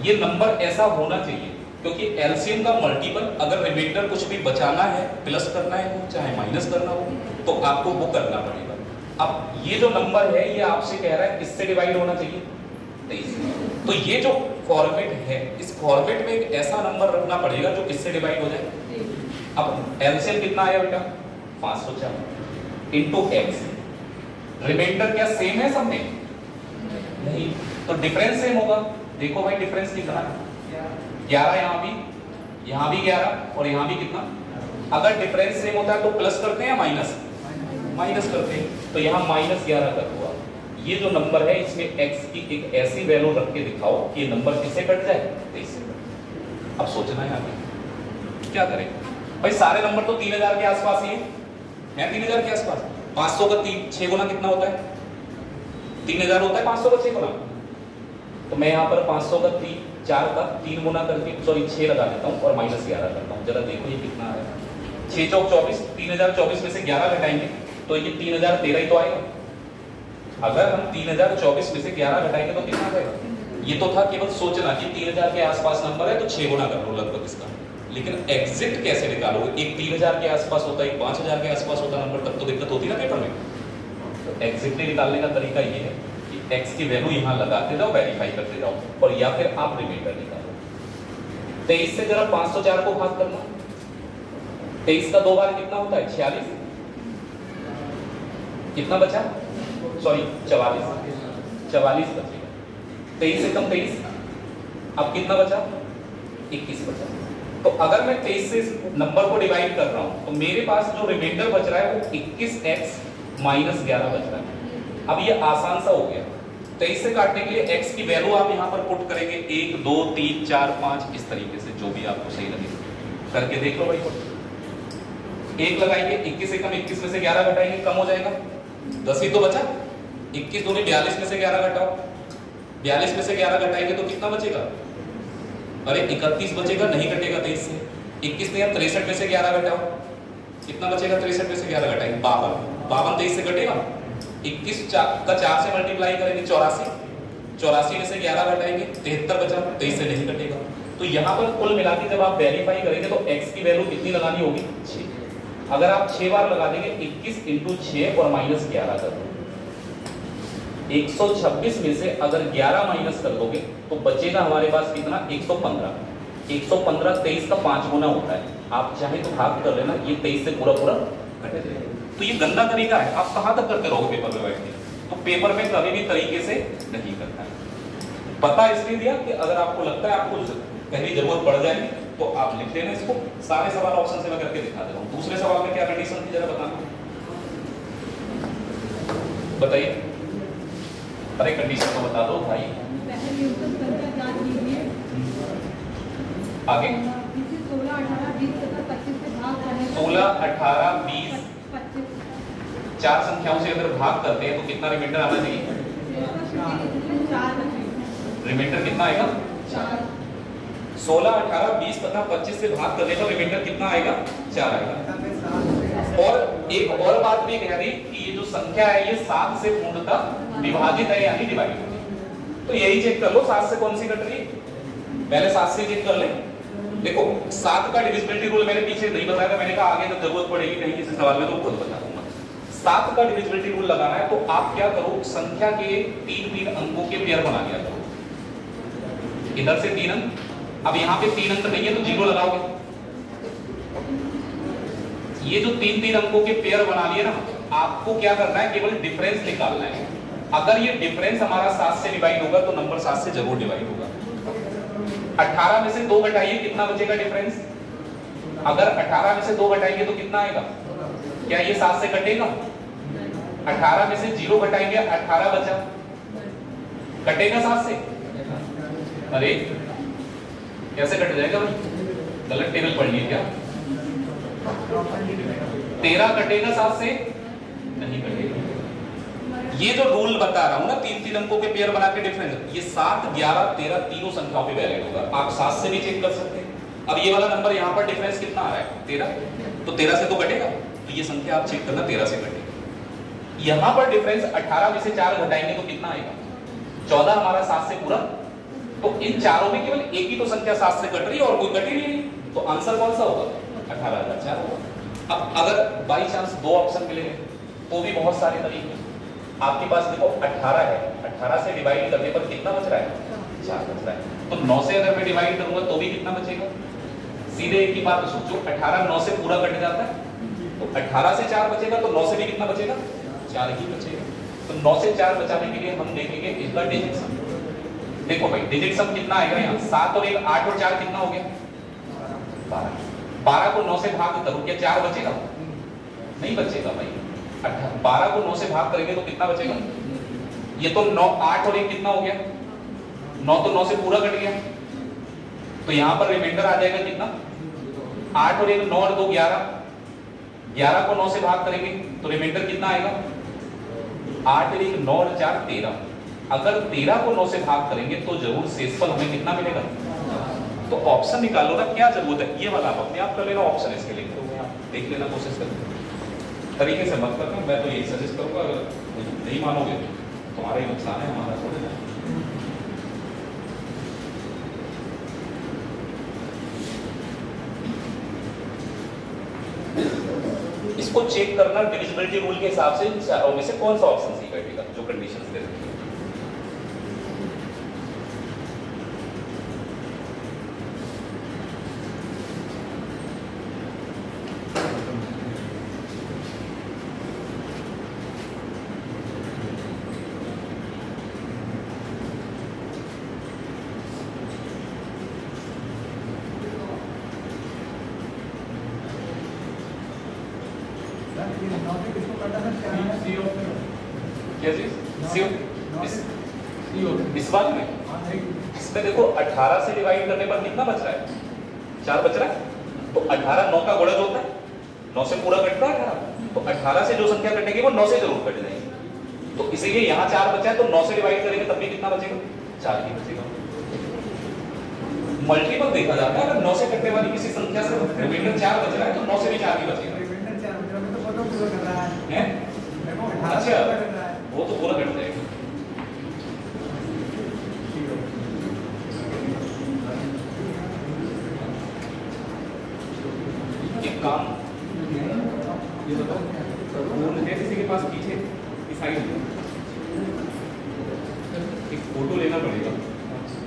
ये नंबर ऐसा होना चाहिए, क्योंकि एलसीएम का मल्टीपल, अगर रिमाइंडर कुछ भी बचाना है, प्लस करना है हो चाहे माइनस करना हो, तो आपको वो करना पड़ेगा। अब ये जो नंबर है ये आपसे कह रहा है किससे डिवाइड होना चाहिए, 23। तो ये जो फॉर्मेट है, इस फॉर्मेट में एक ऐसा नंबर रखना पड़ेगा जो किससे डिवाइड हो जाए। अब एलसीएम कितना आया बेटा, 504 इंटू एक्स। रिमाइंडर क्या सेम है सब में, नहीं, तो डिफरेंस सेम होगा। देखो भाई डिफरेंस कितना है, 11 यहाँ भी 11 और यहाँ भी कितना। अगर डिफरेंस सेम होता है तो प्लस करते हैं या माइनस करते हैं, तो यहाँ -11 कर हुआ। ये जो नंबर है इसमें x की एक ऐसी वैल्यू रख के दिखाओ कि ये नंबर किससे कट जाए, 23 से। अब सोचना है आगे क्या करें भाई, सारे नंबर तो 3000 के आसपास ही है 3000 के आसपास। 500 का 6 गुना कितना होता है, 3000 होता है 500 का 6 गुना। तो मैं यहाँ पर 500 का 4 का 3 गुना करके 6 लगा देता हूँ और -11 करता हूँ। जरा देखो ये कितना आएगा, 6 चौक 24, 3024 में से 11 घटाएंगे तो ये 3013 ही तो आएगा। अगर हम 3024 में से 11 घटाएंगे तो कितना आएगा। ये तो था केवल सोचना कि 3000 के आसपास नंबर है तो 6 गुना कर लो लगभग इसका, लेकिन एग्जैक्ट कैसे निकालोगे। एक 3000 के आसपास होता है, एक 5000 के आसपास होता नंबर, तब तो दिक्कत होती ना पेपर में। तो एग्जैक्टली निकालने का तरीका ये है कि x की वैल्यू यहाँ लगाते जाओ, वेरीफाई करते जाओ, और या फिर आप रिमाइंडर निकालो। 23 से जरा 504 को भाग करना, 23 का 2 बार कितना होता है, 46। कितना बचा, सॉरी 44 बचेगा। 23 से कम 23, अब कितना बचा, 21 बचा। तो अगर मैं 23 से नंबर को डिवाइड कर रहा हूं तो मेरे पास जो रिमाइंडर बच रहा है वो 21x - 11 बच रहा है। अब ये आसान सा हो गया। 23 से काटने के लिए x की वैल्यू आप यहां पर पुट करेंगे 1 2 3 4 5 इस तरीके से, जो भी आपको सही लगे करके देख लो भाई। 1 लगाएंगे, 21 से कम 21 में से 11 घटाएंगे, कम हो जाएगा, 10 ही तो बचा। 21 दूनी 42 में से 11 घटाओ, 42 में से 11 घटाएंगे तो कितना बचेगा, अरे 31 बचेगा, नहीं कटेगा 23 से। 21 नहीं, अब 63 में से 11 घटाओ, कितना बचेगा, 63 में से 11 घटाएंगे 52, 23 से कटेगा। 21 का 4 से मल्टीप्लाई करेंगे 84, 84 में से 11 घटाएंगे 73 बचा, 23 से नहीं कटेगा। तो यहाँ पर कुल मिला के जब आप वेरीफाई करेंगे तो x की वैल्यू कितनी लगानी होगी, 6। अगर आप 6 बार लगा देंगे 21 × 6 और -11 कर दो, 126 में से अगर 11 माइनस कर दोगे तो बचेगा हमारे पास कितना, 115। 115 23 का 5 गुना होता है। आप चाहे तो भाग कर लेना, ये 23 से पूरा कट जाएगा। तो ये गंदा तरीका है, आप कहां तक करते रहोगे पेपर में बैठ के, तो पेपर में कभी भी तरीके से नहीं करना है। पता इसलिए दिया कि अगर आपको लगता है आपको कहीं जरूरत पड़ जाएगी तो आप लिख लेना इसको। सारे सवाल ऑप्शन से मैं करके दिखा दे रहा हूं। दूसरे सवाल में क्या कंडीशन थी जरा बताना, बताइए। अरे कंडीशन तो बता दो भाई। आगे 16, 18, 20 तथा 25 से भाग करने 16, 18, 20 25 चार संख्याओं से अगर भाग करते हैं तो कितना रिमाइंडर आना चाहिए, रिमाइंडर कितना आएगा, 16, 18, 20 तथा 25 से भाग करने पर रिमाइंडर कितना आएगा, 4 आएगा। और एक और बात भी कह दी कि ये जो संख्या है ये 7 से पूर्णतः विभाजित है यानी डिवाइड होगी। तो यही चेक कर लो 7 से कौन सी कट रही है, पहले 7 से चेक कर ले। देखो 7 का डिविजिबिलिटी रूल मैंने पीछे नहीं बताया था, मैंने कहा आगे जब जरूरत पड़ेगी कहीं किसी सवाल में तो खुद बता दूंगा। 7 का डिविजिबिलिटी रूल लगाना है तो आप क्या करो, संख्या के 3 अंकों के पेयर बना लिया करो। इधर से 3 अंक, अब यहाँ पे 3 अंक नहीं है तो 0 लगाओगे। ये जो 3 अंकों के पेयर बना लिए ना, आपको क्या करना है, केवल डिफरेंस निकालना है। अगर ये डिफरेंस हमारा 7 से डिवाइड होगा तो नंबर 7 से जरूर डिवाइड होगा। 18 में से 2 घटाइए, कितना बचेगा डिफरेंस। अगर 18 में से 2 घटाएंगे तो कितना आएगा, क्या ये 7 से कटेगा। 18 में से 0 घटाएंगे 18 बचा, कटेगा 7 से। अरे कैसे कट जाएगा भाई, गलत टेबल पढ़ ली क्या। 13 कटेगा 7 से, नहीं कटेगा। ये जो रूल बता रहा हूं ना, 3 अंकों के पेयर बना के डिफरेंस, ये 7, 11, 13 तीनों संख्याओं पे वैलिड होगा। आप 7 से भी चेक कर सकते हैं। अब ये वाला नंबर यहाँ पर डिफरेंस कितना आ रहा है, 13, तो 13 से तो कटेगा, तो ये संख्या आप चेक करना 13 से कटेगा। यहाँ पर डिफरेंस 18 में से 4 घटाएंगे तो कितना आएगा, 14 हमारा 7 से पूरा, तो तो इन चारों में केवल एक ही तो संख्या 7 से कट रही है और कोई कट ही नहीं, तो आंसर कौन सा होगा? 18,004 होगा। अब अगर बाई चांस दो ऑप्शन मिले तो भी बहुत सारे तरीके हैं। आपके पास देखो 18 है, 18 से डिवाइड करने पर कितना बच रहा है? 4 बच रहा है। तो 9 से अगर मैं डिवाइड करूंगा तो भी कितना बचेगा? सीधे एक ही बात सोचो, 18 9 से पूरा कट जाता है, तो 18 से 4 बचेगा, तो 9 से भी कितना बचेगा? 4 ही बचेगा। तो 9 से 4 बचाने के लिए हम देखेंगे इसका डिजिट सम। देखो भाई डिजिट सम कितना आएगा यहाँ? 7 और 1 8 और 4 कितना हो गया? 12। 12 को 9 से भाग करो, क्या 4 बचेगा? नहीं बचेगा भाई। 12 को 9 से भाग करेंगे तो कितना बचेगा? ये तो 9 8 और 1 कितना हो गया? 9 तो 9 से पूरा कट गया, तो यहाँ पर रिमाइंडर आ जाएगा कितना? 8 और 1 9 और 2 11। 11 को 9 से भाग करेंगे तो रिमाइंडर कितना आएगा? 8 और 1 9 और 4 13। अगर 13 को 9 से भाग करेंगे तो जरूर शेषफल हमें कितना मिलेगा? तो ऑप्शन निकालो ना, क्या जरूरत है? ये वाला आप अपने आप कर लेना ऑप्शन, इसके लिए तो आप देख लेना, कोशिश करना, तरीके से मत करना। मैं तो यही सजेस्ट करूंगा, अगर नहीं मानोगे तो तुम्हारा ही नुकसान है, हमारा थोड़ा ना। इसको चेक करना डिविजिबिलिटी रूल के हिसाब से चारों में से कौन सा ऑप्शन सही बैठेगा जो कंडीशंस दे रखी है। इस बात में इसमें देखो 18 से डिवाइड करने पर कितना बच रहा है? 4 बच रहा है। तो 18 9 का गुणज होता है, 9 से पूरा कटता है 18, तो 18 से जो संख्या कटेगी वो 9 से जरूर कट जाएगी। तो इसीलिए यहाँ 4 बचा है, तो 9 से डिवाइड करेंगे तब भी कितना बचेगा? 4 ही बचेगा। मल्टीपल देखा जाता है, अगर 9 से कटने वाली किसी संख्या से रिमाइंडर 4 बच रहा है तो 9 से भी 4 ही बचेगा। अच्छा, वो तो पूरा कट जाएगा। एक काम ये बताओ, फोन है किसी के पास पीछे इस साइड में? एक फोटो लेना पड़ेगा,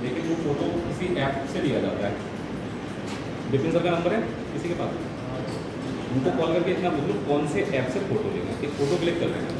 लेकिन वो फोटो किसी ऐप से लिया जाता है। विपिन सर का नंबर है किसी के पास? उनको कॉल करके इतना पूछ लो कौन से ऐप से फोटो लेना, एक फोटो क्लिक कर लेना।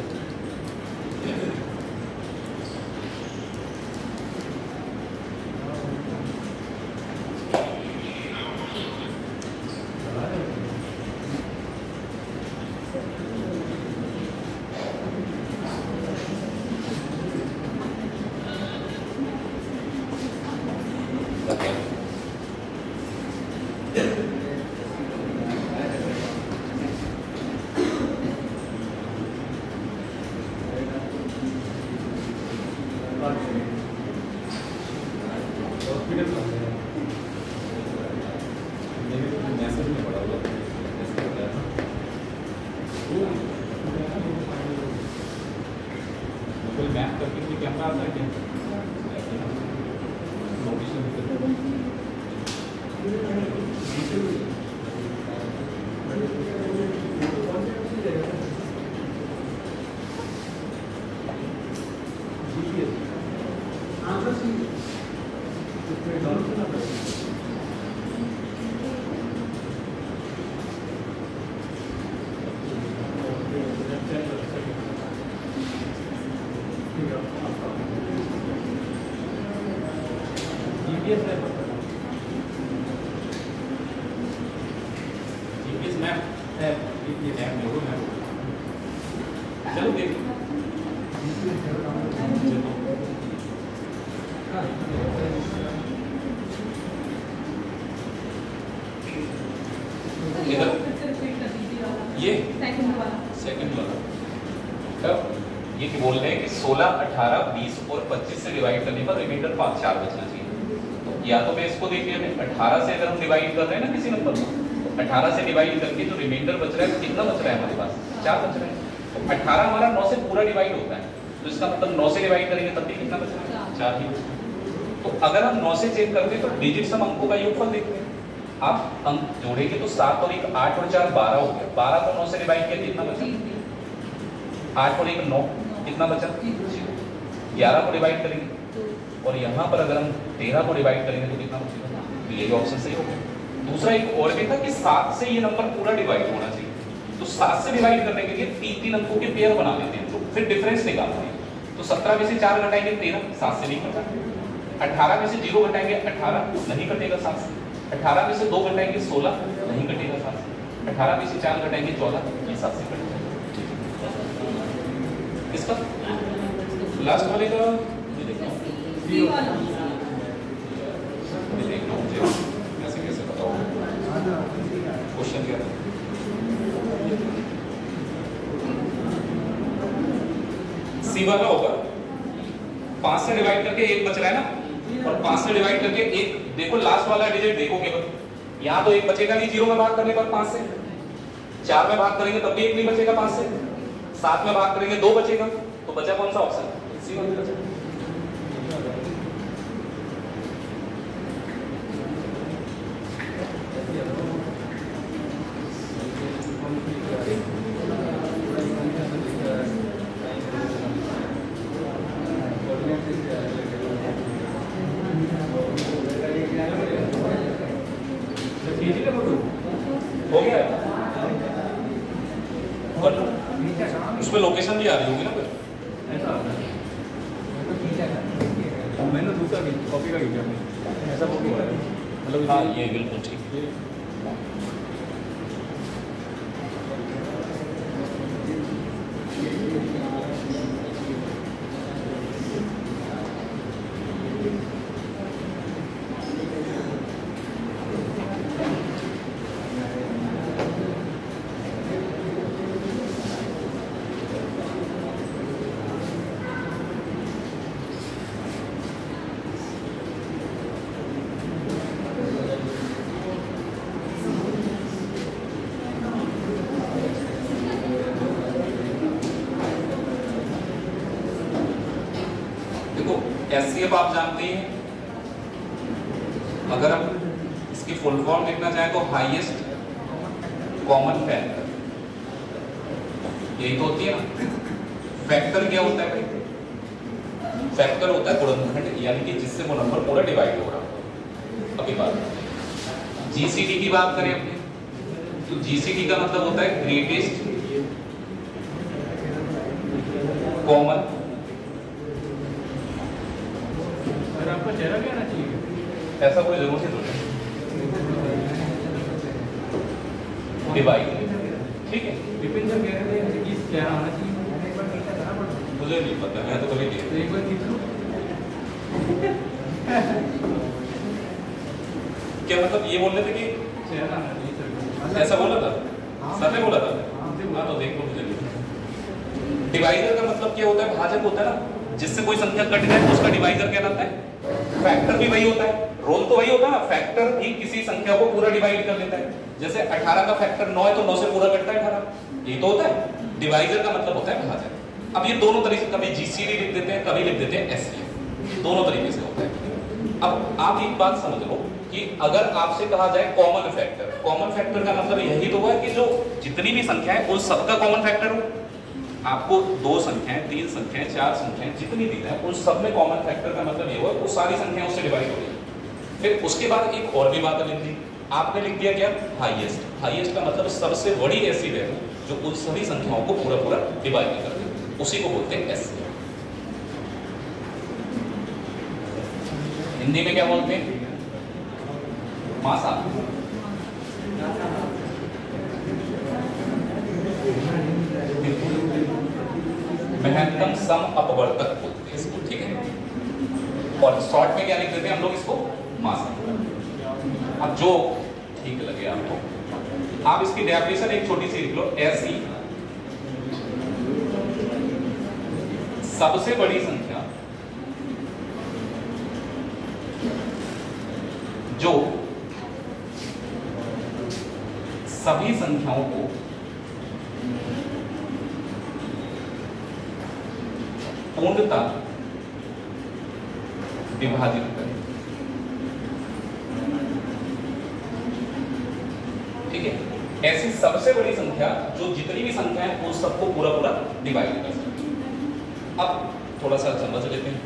सेकंड वाला ये बोल रहे हैं कि 16, 18, 20 और 25 से डिवाइड करने पर रिमाइंडर 5 4 बचना चाहिए। तो या तो मैं इसको देख लिया, 18 से अगर हम डिवाइड कर रहे हैं ना किसी नंबर को, तो 18 से डिवाइड करके जो रिमाइंडर बच रहा है कितना बच रहा है हमारे पास? 4 बच रहा है। तो 18 हमारा 9 से पूरा डिवाइड होता है, तो इसका मतलब 9 से डिवाइड करेंगे तब भी कितना बच रहा है? 4 ही। तो अगर हम 9 से चेक करते हैं तो डिजिट सम अंकों का योगफल देखते हैं। आप अंक जोड़ेंगे तो 7 और 1 8 और 4 12 हो गया। 12 को 9 से डिवाइड किया कितना बचा? 8 और 1 9, कितना बचा? 11 को डिवाइड करेंगे और यहाँ पर अगर हम 13 को डिवाइड करेंगे तो कितना बचेगा? तो ये ऑप्शन सही हो गया। दूसरा एक और भी था कि 7 से ये नंबर पूरा डिवाइड होना चाहिए, तो 7 से डिवाइड करने के लिए 3-3 अंकों के पेयर बना लेते हैं, तो फिर डिफरेंस निकालते हैं। तो 17 में से 4 घटाएंगे 13, 7 से नहीं कटा। 18 में से 0 घटाएंगे 18, नहीं कटेगा 7 से। 18 में से 2 घटाएंगे 16, नहीं कटेगा 7 से। 18 में से 4 घटाएंगे 14, ये 7 से कटेगा। इसका लास्ट वाले का ये देखो, सी वाला ये देख लो मुझे कैसे कैसे पता होगा क्वेश्चन क्या है। सी वाला होगा 5 से डिवाइड करके 1 बच रहा है ना, और 5 से डिवाइड करके 1 देखो, लास्ट वाला डिजिट देखो केवल, यहाँ तो 1 बचेगा नहीं 0 में भाग करने पर 5 से। 4 में भाग करेंगे तब भी 1 नहीं बचेगा 5 से। 7 में भाग करेंगे 2 बचेगा, तो बचा कौन सा ऑप्शन? सी वाला बचा। हो गया और उसमें लोकेशन भी आ रही होगी ना फिर। ऐसा मैंने दूसरा कॉपी का खींचा ऐसा कॉपी है मतलब। हाँ ये बिल्कुल ठीक है। एससीएफ आप जानते हैं, अगर हम इसकी फुल फॉर्म लिखना चाहें तो हाईएस्ट कॉमन फैक्टर, यही तो होती है ना। फैक्टर क्या होता है भाई? फैक्टर होता है गुणनखंड, यानी कि जिससे वो नंबर पूरा डिवाइड हो रहा। अभी बात जीसीडी की बात करें अपने, तो जीसीडी का मतलब होता है ग्रेटेस्ट कॉमन। आपका चेहरा क्या आना चाहिए? ऐसा कोई जरूर नहीं है, डिवाइड, ठीक है। विपिन सर कह रहे थे कि चेहरा आना चाहिए, मुझे नहीं पता, मैं तो कभी नहीं। तो एक बार खींच लो। क्या मतलब ये बोल रहे थे कि चेहरा आना चाहिए सर, ऐसा बोला था? सर ने बोला था? हाँ तो देखो मुझे। डिवाइजर का मतलब क्या होता है? भाजक होता है ना, जिससे कोई संख्या कट जाए तो उसका डिवाइजर कहलाता है। फैक्टर भी वही होता है, रोल तो वही होता है ना, फैक्टर भी किसी संख्या को पूरा डिवाइड कर लेता है। जैसे 18 का फैक्टर 9 है तो 9 से पूरा कटता है 18, ये तो होता है। डिवाइजर का मतलब होता है भाजक। अब ये दोनों तरीके से, कभी जीसीडी लिख देते हैं, कभी लिख देते हैं एससीएफ, दोनों तरीके से होता है। अब आप एक बात समझ लो कि अगर आपसे कहा जाए कॉमन फैक्टर, कॉमन फैक्टर का मतलब यही तो हुआ कि जो जितनी भी संख्या है उन सबका कॉमन फैक्टर हो। आपको 2 संख्याएं, 3 संख्याएं, 4 संख्याएं जितनी दी है उन सब में कॉमन फैक्टर का मतलब ये हुआ वो सारी संख्याएं उससे डिवाइड हो गई। फिर उसके बाद एक और भी बात लिख दी, आपने लिख दिया क्या? हाईएस्ट। हाईएस्ट का मतलब सबसे बड़ी ऐसी वैल्यू जो उन सभी संख्याओं को पूरा पूरा डिवाइड कर दे, उसी को बोलते हैं एससीएफ। हिंदी में क्या बोलते हैं? मासा। महत्तम सम अपवर्तक बोलते हैं इसको, ठीक है। और शॉर्ट में क्या लिख देते हैं हम लोग इसको? मासा। अब जो ठीक लगे आपको, आप इसकी डेफिनेशन एक छोटी सी लिख लो, ऐसी सबसे बड़ी संख्या जो सभी संख्याओं को पूर्णतः विभाजित करें। ऐसी सबसे बड़ी संख्या जो जितनी भी संख्या है उन सबको पूरा पूरा डिवाइड कर सकती है। अब थोड़ा सा समझ लेते हैं।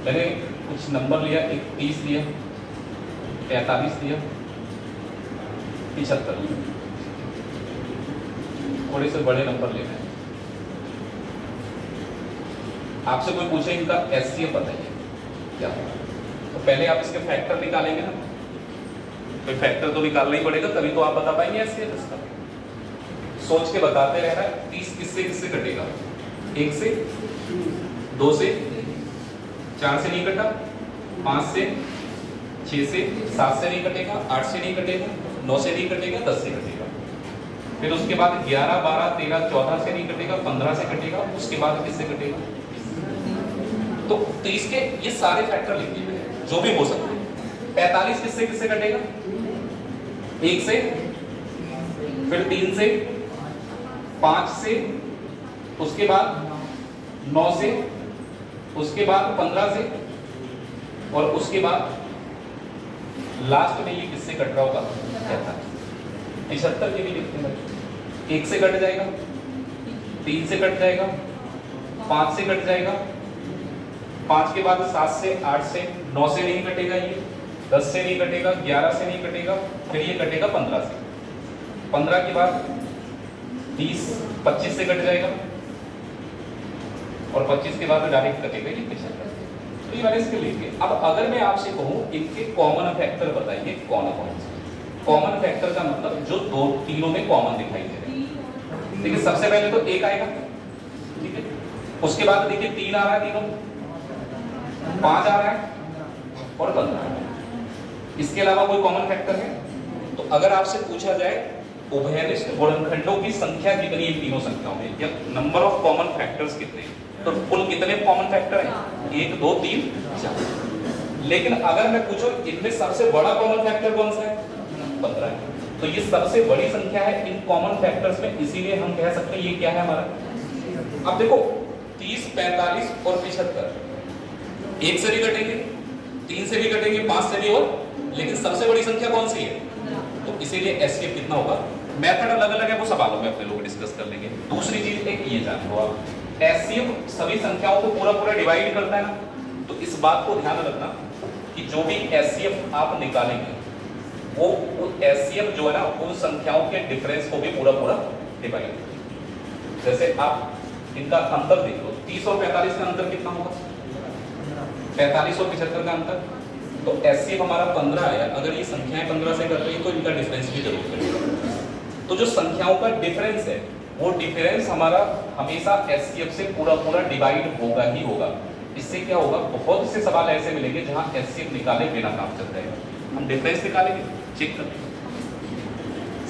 मैंने कुछ नंबर लिया, 30 लिया, 45 लिया, 75 लिया। थोड़े से बड़े नंबर लेना है। आपसे कोई पूछे इनका एचसीएफ बताइए क्या होगा, तो पहले आप इसके फैक्टर निकालेंगे ना, कोई फैक्टर तो निकालना ही पड़ेगा, तभी तो आप बता पाएंगे एचसीएफ इसका। सोच के बताते रहना है। 30 किससे किससे कटेगा? 1 से, 2 से, 4 से नहीं कटा, 5 से, 6 से, 7 से नहीं कटेगा, 8 से नहीं कटेगा, 9 से नहीं कटेगा, 10 से कटेगा। फिर उसके बाद 11, 12, 13, 14 से नहीं कटेगा, 15 से कटेगा, उसके बाद किससे कटेगा? तो 30 के ये सारे फैक्टर लिख दीजिए जो भी हो सकते हैं। 45 किससे किससे कटेगा? 1 से, फिर 3 से, 5 से, उसके बाद 9 से, उसके बाद 15 से, और उसके बाद लास्ट में ये किससे कट रहा होगा? 75 के भी लिखते हैं। 1 से कट जाएगा, 3 से कट जाएगा, 5 से कट जाएगा, 5 के बाद 7 से, 8 से, 9 से नहीं कटेगा, ये 10 से नहीं कटेगा, 11 से नहीं कटेगा, फिर ये कटेगा 15 से। 15 के बाद 30, 25 से कट जाएगा, और 25 के बाद डायरेक्ट कटेगा ये 75। तो ये मैंने इसके लिखे। अब अगर मैं आपसे कहूं इनके कॉमन फैक्टर बताइए कौन कौन से? कॉमन फैक्टर का मतलब जो दो तीनों में कॉमन दिखाई दे रहे हैं। देखिए सबसे पहले तो 1 आएगा, ठीक है। उसके बाद देखिए 3 आ रहा है, तीनों 5 आ रहा है, और 15 आ रहा है। इसके अलावा कोई कॉमन फैक्टर है? तो अगर आपसे पूछा जाए उभयनिष्ठ गुणनखंडों की संख्या कितनी है तीनों संख्याओं में, या नंबर ऑफ कॉमन फैक्टर्स कितने, तो कुल कितने कॉमन फैक्टर हैं? 1, 2, 3, 4। लेकिन अगर मैं पूछूं इनमें सबसे बड़ा कॉमन फैक्टर कौन सा है? 15 है। तो ये सबसे बड़ी संख्या है इन कॉमन फैक्टर्स में, इसीलिए हम कह सकते हैं ये क्या है हमारा। अब देखो 30, 45 और 75 1 से भी कटेंगे, 3 से भी कटेंगे, 5 से भी, और लेकिन सबसे बड़ी संख्या कौन सी है? तो इसीलिए एचसीएफ कितना होगा? मेथड अलग अलग है, वो सवालों में अपने लोग डिस्कस कर लेंगे। दूसरी चीज एक ये जान लो आप, एचसीएफ सभी संख्याओं को पूरा पूरा डिवाइड करता है ना, तो इस बात को ध्यान रखना कि जो भी एचसीएफ आप निकालेंगे वो एचसीएफ जो है ना उन संख्याओं के डिफरेंस को भी पूरा पूरा डिवाइड। जैसे आप इनका अंतर देख लो, 30 और 45 का अंतर कितना होगा? 45 और 75 का अंतर, तो एचसीएफ हमारा 15 आया। अगर ये संख्याएं 15 से कर रही है तो इनका डिफरेंस भी जरूर करेगा। तो जो संख्याओं का डिफरेंस है वो डिफरेंस हमारा हमेशा एचसीएफ से पूरा पूरा डिवाइड होगा ही होगा। इससे क्या होगा, बहुत से सवाल ऐसे मिलेंगे जहां एचसीएफ निकाले बिना काम चल जाएगा, हम डिफरेंस निकालेंगे, चेक करेंगे।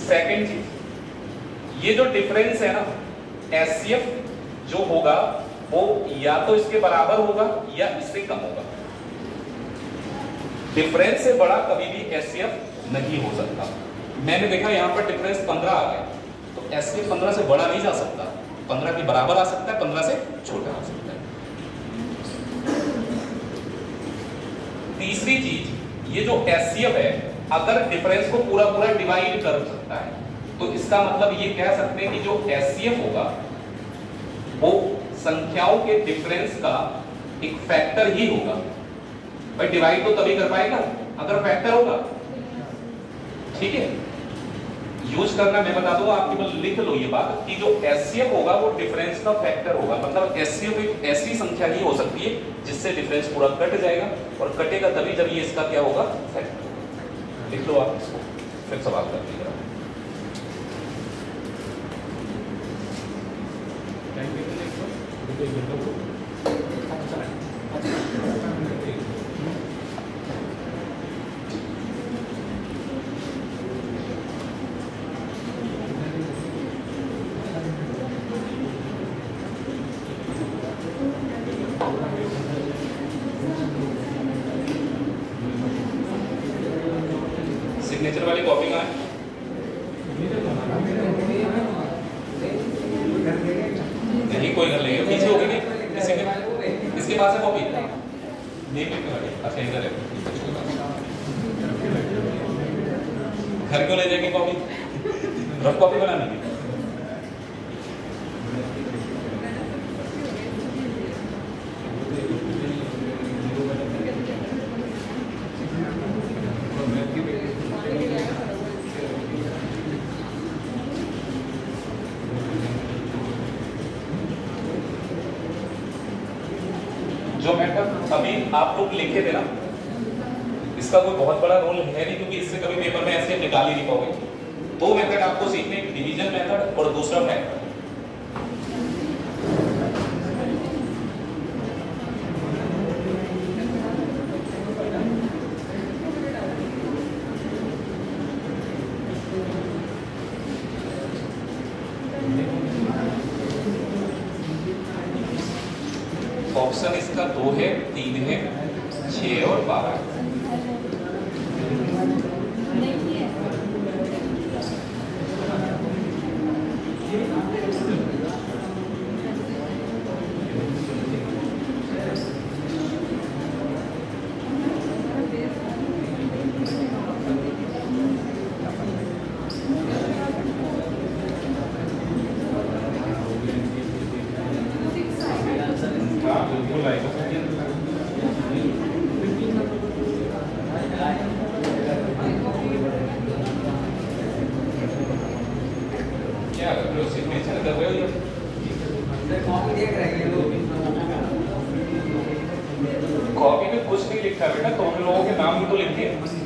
सेकंड चीज, ये जो डिफरेंस है ना, एचसीएफ जो होगा वो या तो इसके बराबर होगा या इससे कम होगा। डिफरेंस से बड़ा कभी भी एचसीएफ नहीं हो सकता। मैंने देखा यहां पर डिफरेंस 15 आ गया, तो एचसीएफ 15 से बड़ा नहीं जा सकता, 15 के बराबर आ सकता है, 15 से छोटा आ सकता है। तीसरी चीज, ये जो एचसीएफ है अगर डिफरेंस को पूरा पूरा डिवाइड कर सकता है तो इसका मतलब ये कह सकते हैं कि जो एचसीएफ होगा वो संख्याओं के डिफरेंस का एक फैक्टर ही होगा। भाई डिवाइड तो तभी कर पाएगा अगर फैक्टर होगा, ठीक है। यूज करना मैं बता दूं, आप केवल लिख लो ये बात कि जो एचसीएफ होगा वो डिफरेंस का फैक्टर होगा। मतलब एचसीएफ एक ऐसी संख्या ही हो सकती है जिससे डिफरेंस पूरा कट जाएगा, और कटेगा तभी जब ये इसका क्या होगा, फैक्टर होगा। लिख लो आप इसको, फिर सवाल कर लीजिए। सिग्नेचर वाली कॉपी कहाँ है? नहीं, कोई कर लेंगे, पीछे होगी नहीं किसी के, किसके पास है कॉपी? नहीं लिखने वाली, अच्छा इधर है। घर क्यों ले जाएंगे कॉपी? रफ कॉपी बनानी है। जो मेथड अभी आप लोग लिखे थे ना, इसका कोई बहुत बड़ा रोल है नहीं, क्योंकि इससे कभी पेपर में ऐसे निकाल ही नहीं पाओगे। दो मेथड आपको सीखने, डिवीजन मेथड और दूसरा मेथड। ऑप्शन इसका 2 है, 3 है, 6 और 12 है। क्या कर रहे हो? सिग्नेचर कर रहे हो या कॉपी में कुछ नहीं लिखा बेटा, तो हम लोगों के नाम भी तो लिखते हैं।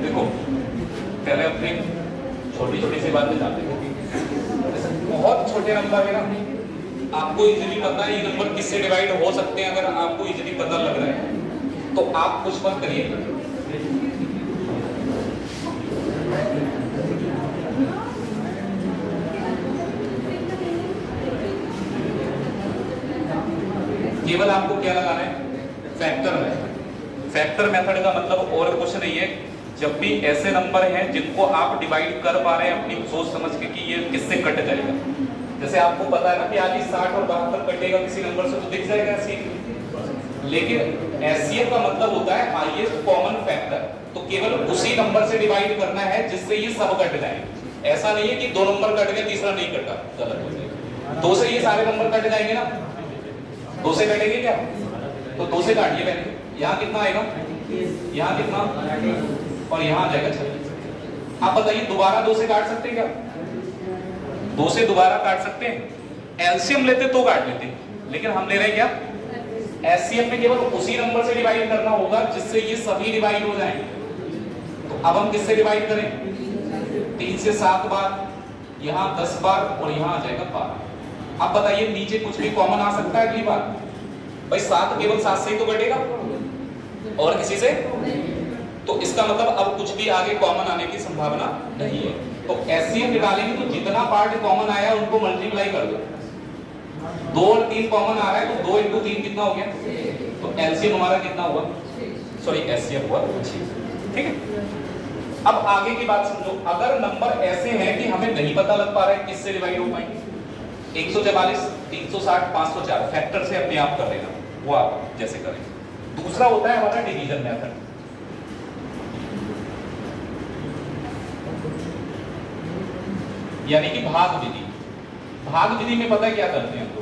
देखो, पहले अपनी छोटी छोटी सी बातें जानते हैं। बहुत छोटे नंबर है ना, आपको इजीली पता है ये नंबर किससे डिवाइड हो सकते हैं। अगर आपको इजीली पता लग रहा है तो आप कुछ मत करिए। केवल आपको क्या लगाना है? Factor method. फैक्टर मेथड का मतलब और कुछ नहीं है, जब भी ऐसे नंबर हैं जिनको आप डिवाइड कर पा रहे हैं अपनी सोच समझ के कि ये किससे कट जाएगा। जैसे आपको पता है ना कि आज 60 और 72 कटेगा किसी नंबर से, तो दिख जाएगा ऐसे। लेकिन एचसीएफ का मतलब होता है हाईएस्ट कॉमन फैक्टर। तो केवल उसी नंबर से डिवाइड करना है जिससे ये सब कट जाए। ऐसा नहीं है कि 2 नंबर कट गए तीसरा नहीं कटा, गलत हो जाएगा। 2 से ये सारे नंबर कट जाएंगे ना, 2 से कटेंगे क्या? तो 2 से काटिए पहले। यहाँ कितना आएगा? यहाँ कितना? और यहाँ आ जाएगा 26। आप बताइए दोबारा 2 से काट सकते हैं क्या? 2 से दोबारा काट सकते हैं? एलसीएम लेते तो काट लेते, लेकिन हम ले रहे हैं क्या? एचसीएफ में केवल उसी नंबर से डिवाइड करना होगा जिससे ये सभी डिवाइड हो जाएंगे। तो अब हम किससे डिवाइड करें? 3 से 7 बार, यहाँ 10 बार और यहाँ आ जाएगा 12। अब बताइए नीचे कुछ भी कॉमन आ सकता है अगली बार? भाई 7 केवल 7 से ही तो कटेगा और किसी से। तो इसका मतलब अब कुछ भी आगे कॉमन आने की संभावना नहीं है। तो एचसीएफ निकालेंगे तो जितना पार्ट कॉमन आया उनको मल्टीप्लाई कर दो। 2 और 3 कॉमन आ रहा है तो 2 इंटू 3 कितना हो गया? तो एलसीएम हमारा कितना हुआ? सॉरी एचसीएफ हुआ 6। ठीक है, अब आगे की बात समझो, अगर नंबर ऐसे हैं कि हमें नहीं पता लग पा रहा है किससे डिवाइड हो पाएंगे, 144, 360, 504 फैक्टर से अपने आप कर लेना, वो आप जैसे करें। दूसरा होता है हमारा डिवीजन मेथड, यानी कि भाग विधि। भाग विधि में पता है क्या करते हैं हम लोग,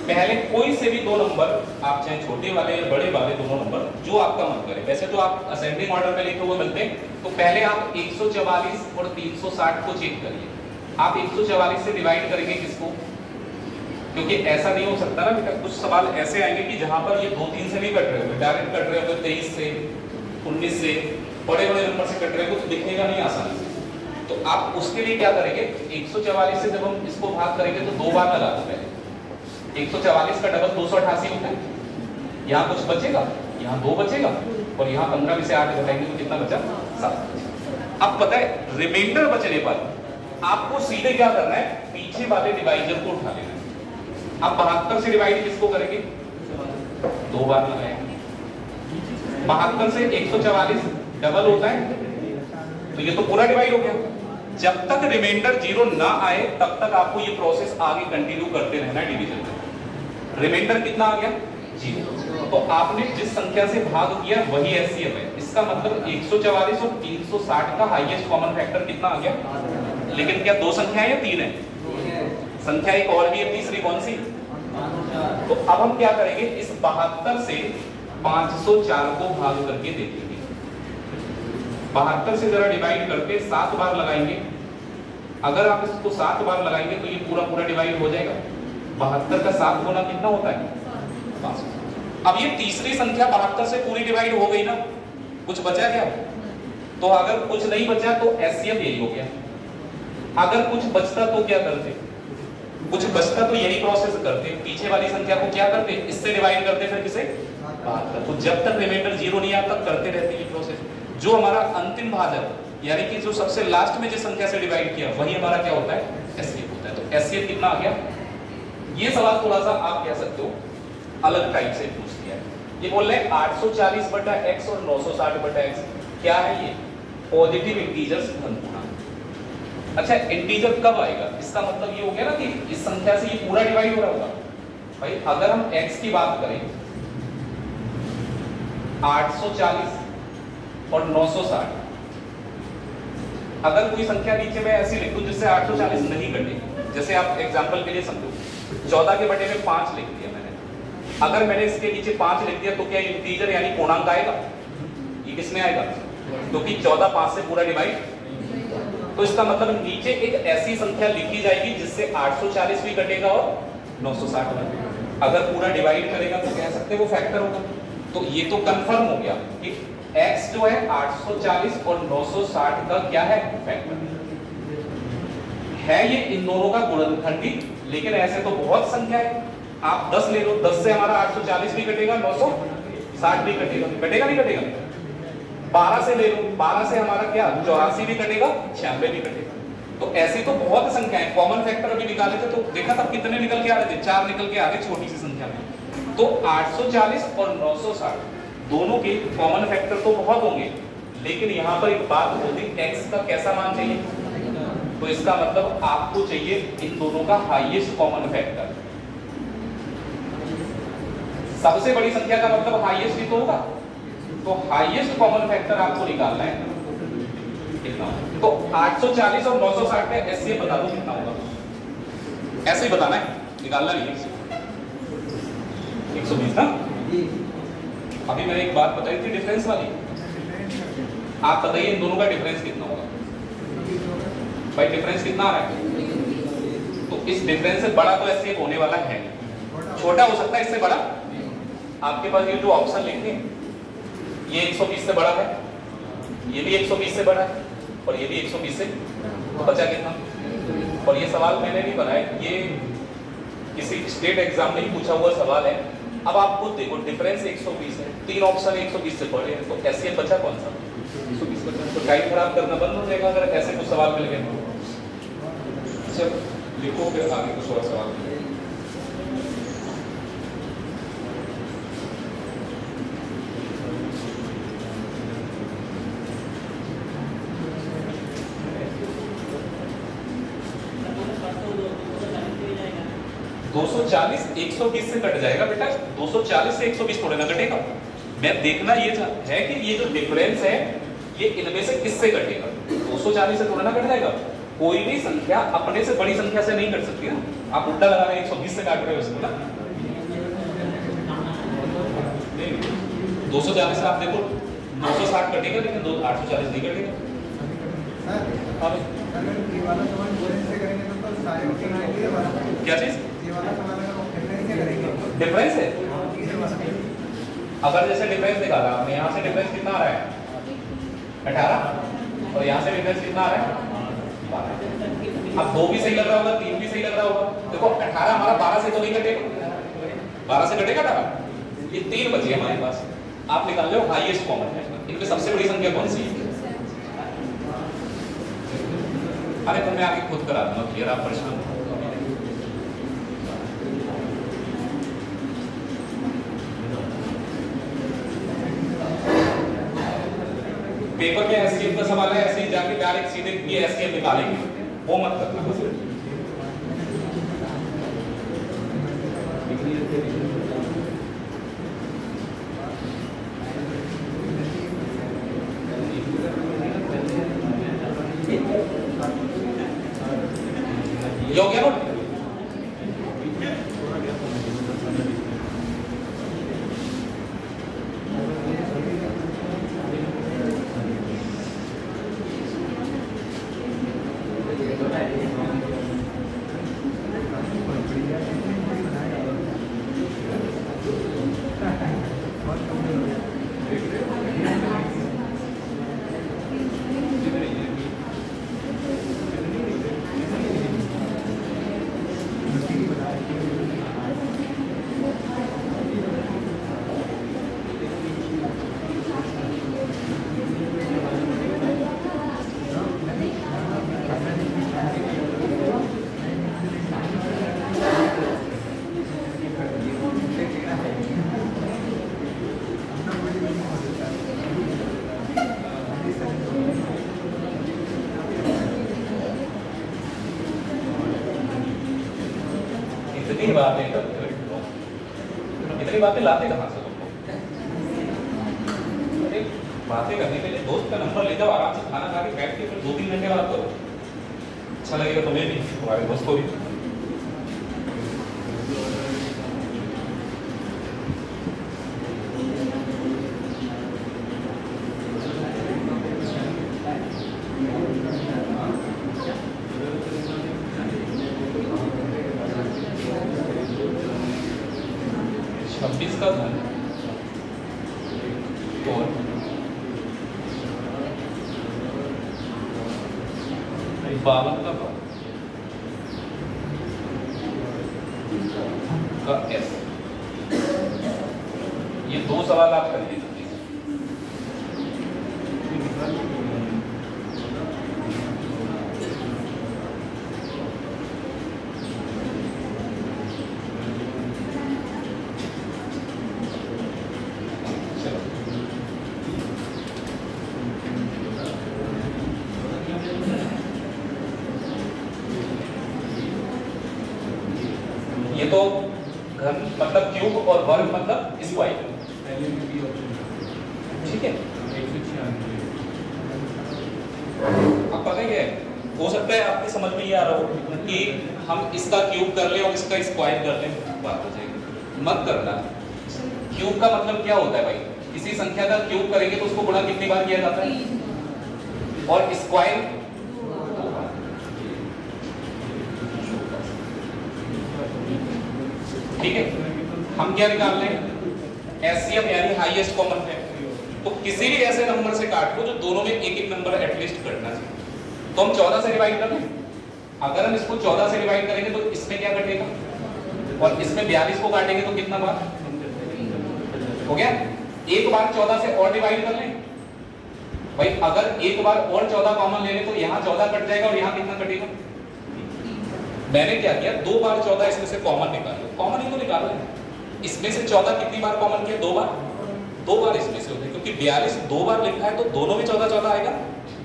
पहले कोई से भी दो नंबर, आप चाहे छोटे वाले या बड़े वाले दोनों नंबर, जो आपका मन करे, वैसे तो आप असेंडिंग ऑर्डर में लिखे हुए मिलते हैं, तो पहले आप 144 और 360 को चेक करिए। आप 144 से डिवाइड करेंगे किसको, क्योंकि ऐसा नहीं हो सकता ना बेटा, कुछ सवाल ऐसे आएंगे कि जहां पर ये 2-3 से नहीं कट रहे होंगे, डायरेक्ट कट रहे होंगे 23 से, 19 से, बड़े बड़े नंबर से कट रहे होंगे, तो दिखेगा नहीं आसानी से। तो आप उसके लिए क्या करेंगे, 144 से जब हम इसको भाग करेंगे तो 2 बार लगा दो पहले। 144 का डबल 288 होता है, यहाँ कुछ बचेगा, यहाँ 2 बचेगा, और यहाँ 15 में से 8 घटाएंगे तो कितना बचा, 7। अब पता है रिमाइंडर बचने पर आपको सीधे क्या करना है, पीछे वाले डिवाइजर को उठा लेना है। अब 72 से डिवाइड किसको करेंगे, 2 बार लगाएंगे। 72 से 144 डबल होता है, तो ये तो पूरा डिवाइड हो गया। जब तक रिमाइंडर 0 ना आए तब तक आपको ये प्रोसेस आगे कंटिन्यू करते रहना है डिवीजन में। रिमाइंडर कितना आ गया, 0, तो आपने जिस संख्या से भाग किया वही एचसीएफ है। इसका मतलब 144 और 360 का हाईएस्ट कॉमन फैक्टर कितना आ गया। लेकिन क्या 2 संख्या है या 3 है, संख्या एक और भी है, तीसरी कौन सी। तो अब हम क्या करेंगे, इस 72 से 504 को भाग करके देखेंगे। 72 से जरा डिवाइड करके 7 बार लगाएंगे। अगर आप इसको 7 बार लगाएंगे तो ये पूरा पूरा डिवाइड हो जाएगा। 72 का 7 गुना कितना होता है, 500। अब ये तीसरी संख्या 72 से पूरी डिवाइड हो गई ना, कुछ बचा क्या, तो अगर कुछ नहीं बचा तो एचसीएफ यही हो गया। अगर कुछ बचता तो क्या करते, कुछ बचता तो यही प्रोसेस करते, पीछे वाली संख्या को क्या करते, इससे डिवाइड करते, फिर किसे, 72। तो जब तक रिमाइंडर 0 नहीं आता करते रहते ये प्रोसेस। जो हमारा अंतिम भाजक, यानी कि जो सबसे लास्ट में जिस संख्या से डिवाइड किया वही हमारा क्या होता है, एचसीएफ होता है। तो एचसीएफ कितना आ गया। ये सवाल थोड़ा सा आप कह सकते हो अलग टाइप से पूछ दिया है। ये बोल रहे हैं 840/x और 960/x क्या है, ये पॉजिटिव इंटीजर्स घनपूर्णांक। अच्छा, इंटीजर कब आएगा, इसका मतलब ये हो गया ना कि इस संख्या से ये पूरा डिवाइड हो रहा होगा। भाई अगर हम x की बात करें, 840 और 960, अगर कोई संख्या नीचे मैं ऐसी लिख दूं जिससे 840 नहीं कटे, जैसे आप एग्जांपल के लिए समझो, 14 के बटे में 5 लिख दिया मैंने। अगर मैंने इसके नीचे 5 लिख दिया तो क्या इंटीजर यानी पूर्णांक आएगा, ये किसमें आएगा, क्योंकि 14 5 से पूरा डिवाइड। तो इसका मतलब नीचे एक ऐसी संख्या लिखी जाएगी जिससे 840 भी कटेगा और 960 भी। अगर पूरा डिवाइड करेगा तो कह सकते हैं वो फैक्टर होगा। तो ये तो कंफर्म हो गया कि x जो है 840 और 960 का क्या है, फैक्टर है। ये इन दोनों का गुणनखंडी, लेकिन ऐसे तो बहुत संख्या है। आप 10 ले लो, 10 से हमारा 840 भी कटेगा, 960 भी कटेगा, कटेगा नहीं कटेगा। 12 से ले लो, 12 से हमारा क्या 84 भी कटेगा, 96 भी कटेगा। तो ऐसी तो बहुत संख्याएं, कॉमन फैक्टर अभी निकाले थे तो देखा था कितने निकल के आ रहे थे, 4 निकल के आ रहे छोटी सी संख्या में। तो 840 और 960 दोनों के कॉमन फैक्टर तो बहुत होंगे, लेकिन यहाँ पर एक बात होती है, x का कैसा मान चाहिए, तो इसका मतलब आपको चाहिए इन दोनों का हाईएस्ट कॉमन फैक्टर। सबसे बड़ी संख्या का मतलब हाईएस्ट ही तो होगा, तो हाईएस्ट कॉमन फैक्टर आपको निकालना है कितना। तो 840 और 960 में ऐसे बता दो कितना होगा, ऐसे ही बताना है, निकालना नहीं। 120 ना। अभी मैंने एक बात बताई थी डिफरेंस वाली, आप बताइए इन दोनों का डिफरेंस कितना होगा। भाई डिफरेंस कितना आ रहा है, तो इस डिफरेंस से बड़ा तो ऐसे होने वाला है, छोटा हो सकता है इससे बड़ा। आपके पास ये जो ऑप्शन लिखे ये 120 से बड़ा है, ये भी 120 से बड़ा है, और ये भी 120 से, तो बचा कितना। और ये सवाल मैंने नहीं बनाया, ये किसी स्टेट एग्जाम में ही पूछा हुआ सवाल है। अब आप खुद देखो डिफरेंस 120 है, 3 ऑप्शन 120 से बड़े हैं, तो ऐसे बचा कौन सा, 120 बचा। तो टाइम खराब करना बंद हो जाएगा अगर ऐसे कुछ सवाल मिल गए। चलो लिखो फिर आगे कुछ और सवाल। 240 120 से कट जाएगा बेटा, 240 से 120 थोड़े ना कटेगा। मैं देखना ये है कि ये जो डिफरेंस है ये इनमें से किससे कटेगा। 240 से थोड़ा ना कट जाएगा। कोई भी संख्या अपने से बड़ी संख्या से नहीं कट सकती ना। आप उल्टा लगा रहे हैं, 120 से काट रहे हो इसको ना। 240 से आप देखो 960 कटेगा, लेकिन 840 नहीं कटेगा। क्या चीज डिफरेंस है? अगर जैसे डिफरेंस निकाला आपने, यहाँ से डिफरेंस कितना आ रहा है 18 और यहाँ से डिफरेंस कितना आ रहा है 12। अब 2 भी सही लग रहा होगा, 3 भी सही लग रहा होगा। देखो 18 हमारा 12 से तो नहीं कटेगा, 12 से कटेगा 18। ये 3 बचे हमारे पास। आप निकाल लो हाईएस्ट कॉमन है, इनमें सबसे बड़ी संख्या कौन सी है? अरे तो मैं आगे खुद करा दूंगा क्लियर, आप परेशान हो। पेपर में एससीएफ का सवाल है, ऐसे ही जाके डायरेक्ट सीधे ये एससीएफ निकालेंगे, वो मत करना। ये हो गया ना? इतनी बातें लाते कहाँ से तुमको? अरे बातें करने के लिए दोस्त का नंबर ले जाओ, आराम से खाना खा के बैठ के फिर 2-3 घंटे बात करो। अच्छा लगेगा तुम्हें भी, तुम्हारे दोस्त को भी। का धन और 52 का एस। ये 2 सवाल आप कर लीजिए। ये तो घन मतलब क्यूब और वर्ग मतलब स्क्वायर, ठीक है। अब पता है हो सकता है आपके समझ में ये आ रहा हो कि हम इसका क्यूब कर ले और इसका स्क्वायर कर ले, बात हो जाएगी। मत करना। क्यूब का मतलब क्या होता है भाई? किसी संख्या का क्यूब करेंगे तो उसको गुणा कितनी बार किया जाता है, और स्क्वायर ठीक है। हम क्या निकाल लें? एचसीएफ यानी हाईएस्ट कॉमन है। तो किसी भी ऐसे नंबर से काट लो जो दोनों में एक एक नंबर एटलीस्ट कटना चाहिए। तो हम 14 से डिवाइड कर लें। अगर हम इसको 14 से डिवाइड करेंगे तो इसमें क्या कटेगा, और इसमें 42 को काटेंगे तो कितना बार हो गया? एक बार 14 से और डिवाइड कर लें भाई। अगर एक बार और 14 कॉमन ले लें तो यहाँ 14 कट जाएगा और यहाँ कितना कटेगा? मैंने क्या किया, 2 बार 14 इसमें से कॉमन निकालो। कॉमन ही तो निकालो। इसमें से 14 कितनी बार कॉमन किया? 2 बार। 2 बार इसमें से होते हैं, क्योंकि 42 2 बार लिखा है तो दोनों में 14 आएगा।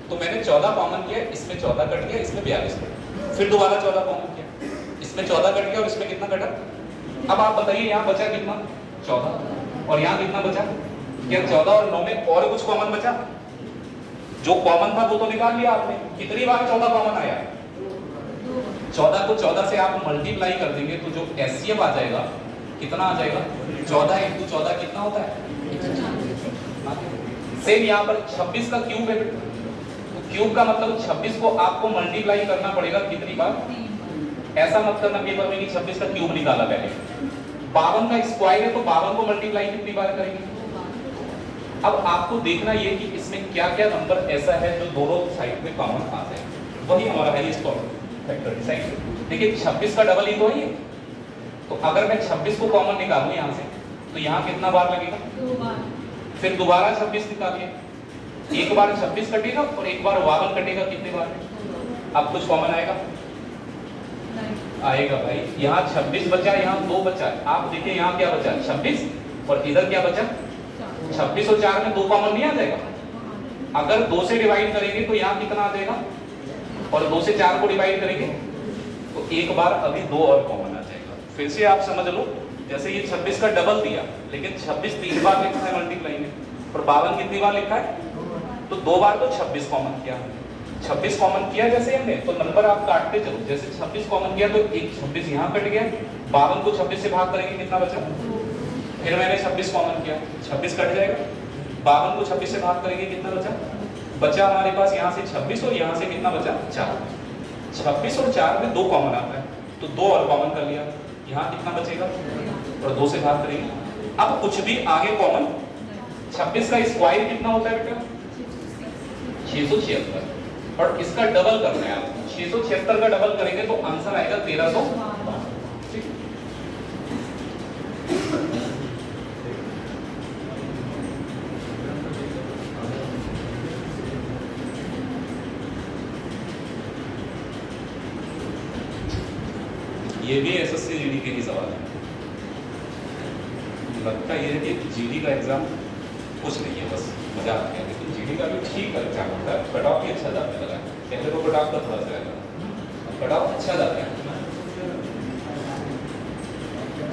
तो मैंने 14 कॉमन किया, इसमें 14 कट गया, इसमें 42 कट गया। फिर दोबारा 14 कॉमन किया, इसमें 14 कट गया और इसमें कितना कटा? अब आप बताइए यहाँ बचा कितना? 14। और यहाँ कितना बचा? क्या 14 और 9 में और कुछ कॉमन बचा? जो कॉमन था वो तो निकाल लिया आपने। कितनी बार 14 कॉमन आया? 14 को 14 से आप मल्टीप्लाई कर देंगे तो जो एचसीएफ आ जाएगा कितना आ जाएगा? 14 × 14 कितना होता है? सेम यहाँ पर 26 का क्यूब है। तो क्यूब का मतलब 26 को आपको मल्टीप्लाई करना पड़ेगा कितनी बार? ऐसा मत करना पेपर में कि 26 का क्यूब निकाला पहले। 52 का स्क्वायर है तो 52 को मल्टीप्लाई कितनी बार करेंगे? अब आपको देखना ये कि इसमें क्या क्या नंबर ऐसा है जो दोनों साइड में कॉमन आ जाए, वही हमारा हाईएस्ट कॉमन फैक्टर डिसाइड। देखिए 26 का डबल ही तो है ये। तो अगर मैं 26 को कॉमन निकालूं यहाँ से तो यहाँ कितना बार लगेगा? 2 बार। फिर दोबारा 26 निकालिए, एक बार 26 कटेगा और एक बार 52 कटेगा, कितने बार? अब कुछ कॉमन आएगा? आएगा भाई। यहाँ 26 बचा, यहाँ 2 बचा। आप देखिए यहाँ क्या बचा? 26 और इधर क्या बचा? 26 और 4 में 2 कॉमन नहीं आ जाएगा? अगर 2 से डिवाइड करेंगे तो यहाँ कितना आ जाएगा? और 2 से 4 को डिवाइड करेंगे तो एक बार अभी 2 और कॉमन आ जाएगा। फिर से आप समझ लो, जैसे ये 26 का डबल दिया, लेकिन 26 3 बार लिखा है मल्टीप्लाई में, और 52 कितनी बार लिखा है? तो 2 बार तो 26 कॉमन किया। 26 कॉमन किया जैसे हमने, तो नंबर आप काटते चलो। जैसे 26 कॉमन किया तो एक 26 यहाँ कट गया, 52 को 26 से भाग करेंगे कितना बचा? फिर मैंने 26 कॉमन किया, 26 कट जाएगा। 52 को 26 से भाग करेंगे कितना बचा? बचा हमारे पास यहाँ से 26 और यहाँ से कितना बचा? 4। 26 और 4 में 2 कॉमन आता है तो 2 और कॉमन कर लिया। यहाँ कितना बचेगा? और 2 से भाग करेंगे। अब कुछ भी आगे कॉमन, 26 का स्क्वायर कितना होता है बेटा? 676। और इसका डबल करना है आपको। 676 का डबल करेंगे तो आंसर आएगा 1312। ठीक, ये भी एसएससी जीडी के ही सवाल है। लगता ये है कि जीडी का एग्जाम कुछ नहीं है, बस मजा आ गया। लेकिन जीडी का भी ठीक एग्जाम होता है, कट ऑफ भी अच्छा जाने लगा है। पहले तो कट ऑफ का थोड़ा सा रहता, कट ऑफ अच्छा जाता है।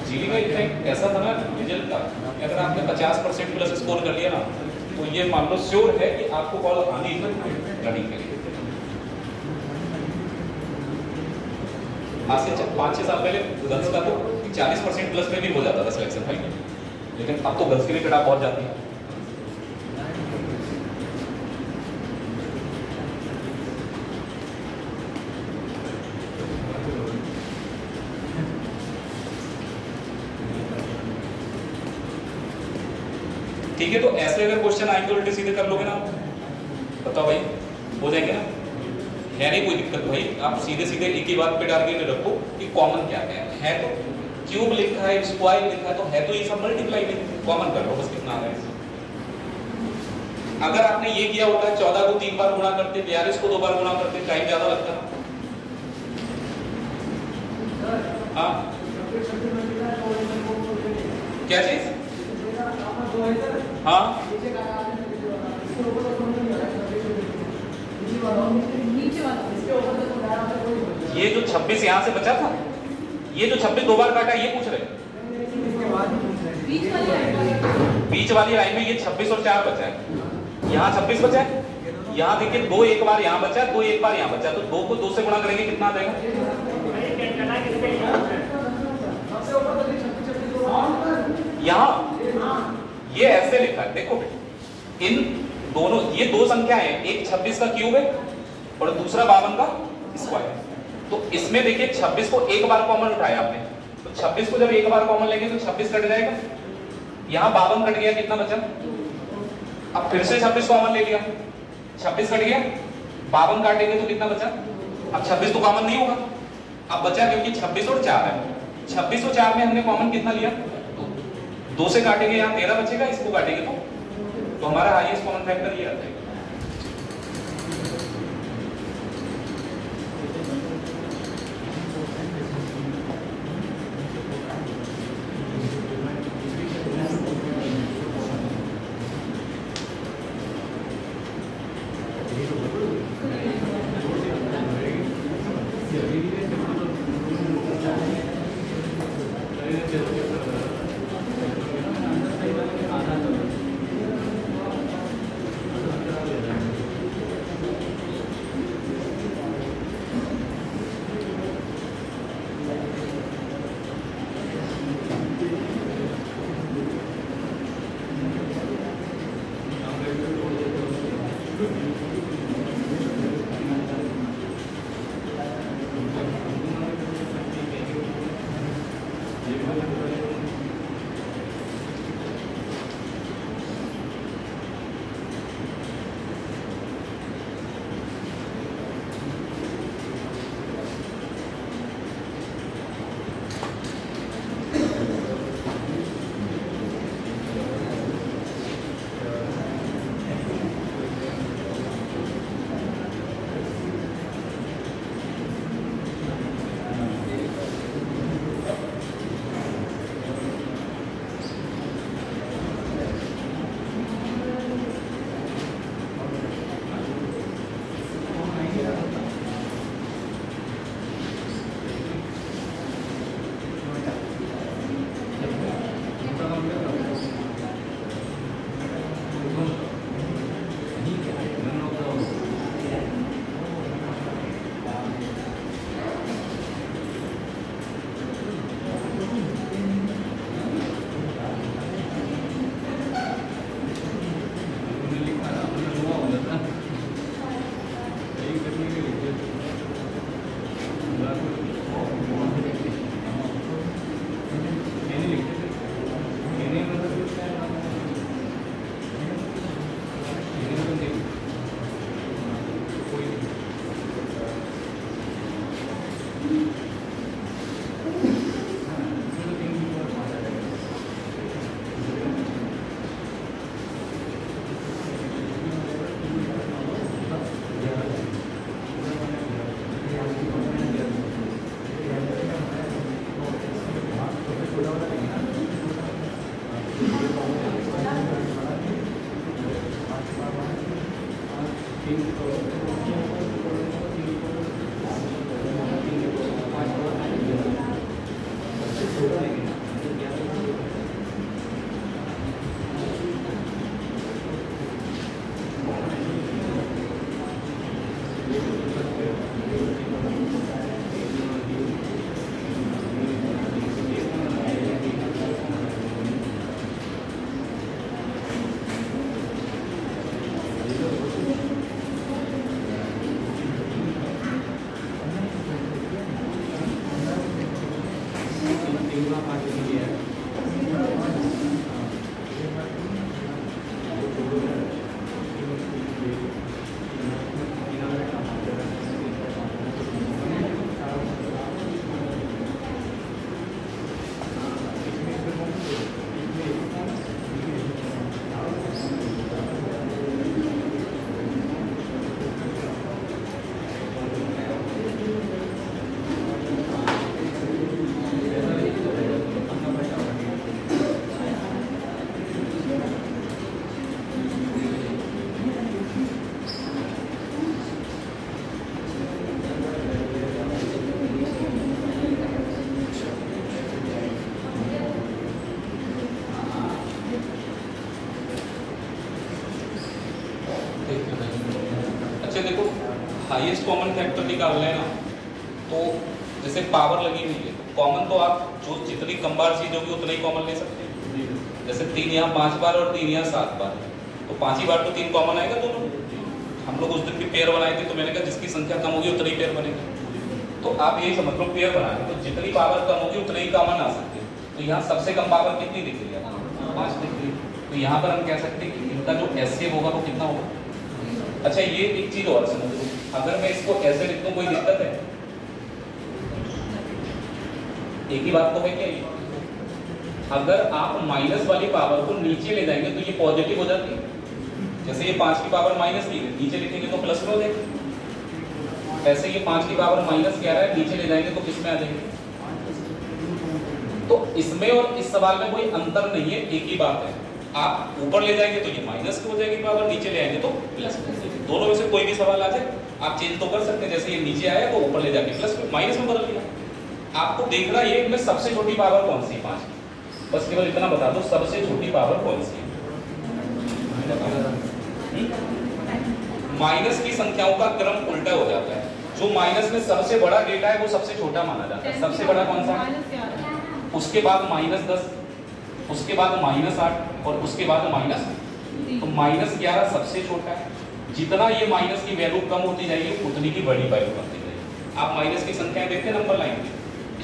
जीडी का इफेक्ट ऐसा था ना रिजल्ट का, अगर आपने 50% प्लस स्कोर कर लिया ना तो ये मान लो श्योर है कि आपको कॉल आनी रनिंग के लिए। आज से 5-6 साल पहले गर्ल्स का तो 40% प्लस में भी हो जाता था सिलेक्शन फाइनल, लेकिन अब तो गर्ल्स के लिए कट ऑफ बहुत जाती है। ठीक है, तो ऐसे अगर क्वेश्चन आएंगे तो उल्टे सीधे कर लोगे ना? बताओ भाई, हो जाएंगे ना? है नहीं कोई दिक्कत भाई, आप सीधे सीधे एक ही बात पे टारगेट रखो कि कॉमन क्या है। तो क्यूब लिखा है, स्क्वायर लिखा है, तो है तो ये सब मल्टीप्लाई में कॉमन कर लो, बस कितना आ रहा है। अगर आपने ये किया होता है 14 को 3 बार गुणा करते, 42 को 2 बार गुणा करते, टाइम ज्यादा लगता ना? हाँ, क्या चीज? हाँ, ये जो 26 यहाँ से बचा था, ये जो 26 2 बार काटा, ये पूछ रहे? बीच वाली लाइन में ये 26 और 4 बचा है। यहाँ 26 बचा है, यहाँ देखिए 2 एक बार यहाँ बचा, 2 एक बार यहाँ बचा, तो 2 को 2 से गुणा करेंगे कितना आ जाएगा? यहाँ ये ऐसे लिखा है, देखो इन दोनों, ये 2 संख्या है, एक 26 का क्यूब है और दूसरा 52 का स्क्वायर। तो इसमें देखिए 26 को एक बार कॉमन उठाया आपने, तो 26 को जब एक बार कॉमन लेंगे तो 26 कट जाएगा, यहाँ 52 कट गया, कितना बचा? अब फिर से 26 कॉमन ले लिया, 26 कट गया, 52 काटेंगे तो कितना बचा? अब 26 तो कॉमन नहीं होगा, अब बचा क्योंकि 26 और 4 है। 26 और 4 में हमने कॉमन कितना लिया? 2 से काटेंगे, यहाँ 13 बचेगा, इसको काटेंगे तो हमारा हाईएस्ट कॉमन फैक्टर ये आ जाएगा। अच्छा देखो, हाईएस्ट कॉमन फैक्टर निकालना है ना, तो जैसे पावर लगी हुई है, कॉमन तो आप जो जितनी कम बार चीज होगी उतना ही कॉमन ले सकते हैं। जैसे 3 यहाँ 5 बार और 3 यहाँ 7 बार, तो 5 ही बार तो 3 कॉमन आएगा दोनों। हम लोग उस दिन भी पेयर बनाए थे, तो मैंने कहा जिसकी संख्या कम होगी उतना ही पेयर बनेगा। तो आप यही समझ लो, पेयर बनाए तो जितनी पावर कम होगी उतने ही कॉमन आ सकते हैं। तो यहाँ सबसे कम पावर कितनी दिख रही है? 5 दिख रही है। तो यहाँ पर हम कह सकते हैं कि इनका जो एससीएफ होगा वो कितना होगा। अच्छा ये एक चीज और समझ लो, अगर मैं इसको ऐसे लिख दूं कोई दिक्कत है? एक ही बात तो है क्या ये? अगर आप माइनस वाली पावर को नीचे ले जाएंगे तो ये पॉजिटिव हो जाती है। जैसे ये 5 की पावर माइनस की नीचे लिखेंगे तो प्लस में हो जाएगी। ऐसे ये 5 की पावर माइनस 11 है, नीचे ले जाएंगे तो किस में आ जाएंगे? तो इसमें और इस सवाल में कोई अंतर नहीं है, एक ही बात है। आप ऊपर ले जाएंगे तो ये माइनस की हो जाएगी पावर, नीचे ले आएंगे तो प्लस में। दोनों में से कोई भी सवाल आ जाए आप चेंज तो कर सकते हैं। जैसे ये नीचे आया तो ऊपर ले जाके प्लस में माइनस में बदल दिया। आपको देखना ये इनमें सबसे छोटी पावर कौन सी है 5 की। बस केवल इतना बता दो, सबसे छोटी पावर कौन सी है? माइनस की संख्याओं का क्रम उल्टा हो जाता है। जो माइनस में सबसे बड़ा डेटा है वो सबसे छोटा माना जाता है। सबसे बड़ा कौन सा है? उसके बाद -10, उसके बाद -8 और उसके बाद -। तो -11 सबसे छोटा है। जितना ये माइनस की वैल्यू कम होती जाएगी उतनी की बड़ी वैल्यू बनती जाएगी। आप माइनस की संख्याएं देखते हैं नंबर लाइन में,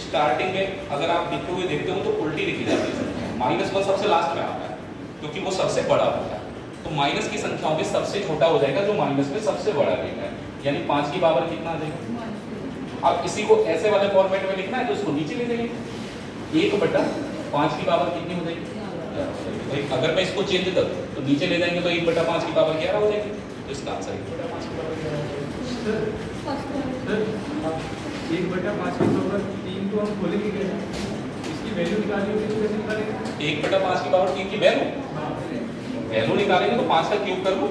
स्टार्टिंग में अगर आप लिखे हुए देखते हो तो उल्टी लिखी जाती है संख्या। -1 सबसे लास्ट में आता है क्योंकि वो सबसे बड़ा होता है। तो माइनस की संख्याओं में सबसे छोटा हो जाएगा जो माइनस में सबसे बड़ा डेटा है। यानी 5 की पावर कितना आ जाएगा? अब इसी को ऐसे वाले फॉर्मेट में लिखना है तो इसको नीचे ले जाइए। 1/5 की पावर कितनी हो जाएगी? अगर मैं इसको चेंज कर तो नीचे ले जाएंगे तो 1/5 की पावर 11 हो जाएगी। तो इसका आंसर 1/5 की पावर 11 सर 1/5 के ऊपर 3 को हम खोलेंगे कैसे? इसकी वैल्यू निकालनी होगी तो कैसे निकालेंगे? 1/5 की पावर 3 की वैल्यू निकालेंगे तो 5 का क्यूब कर लो,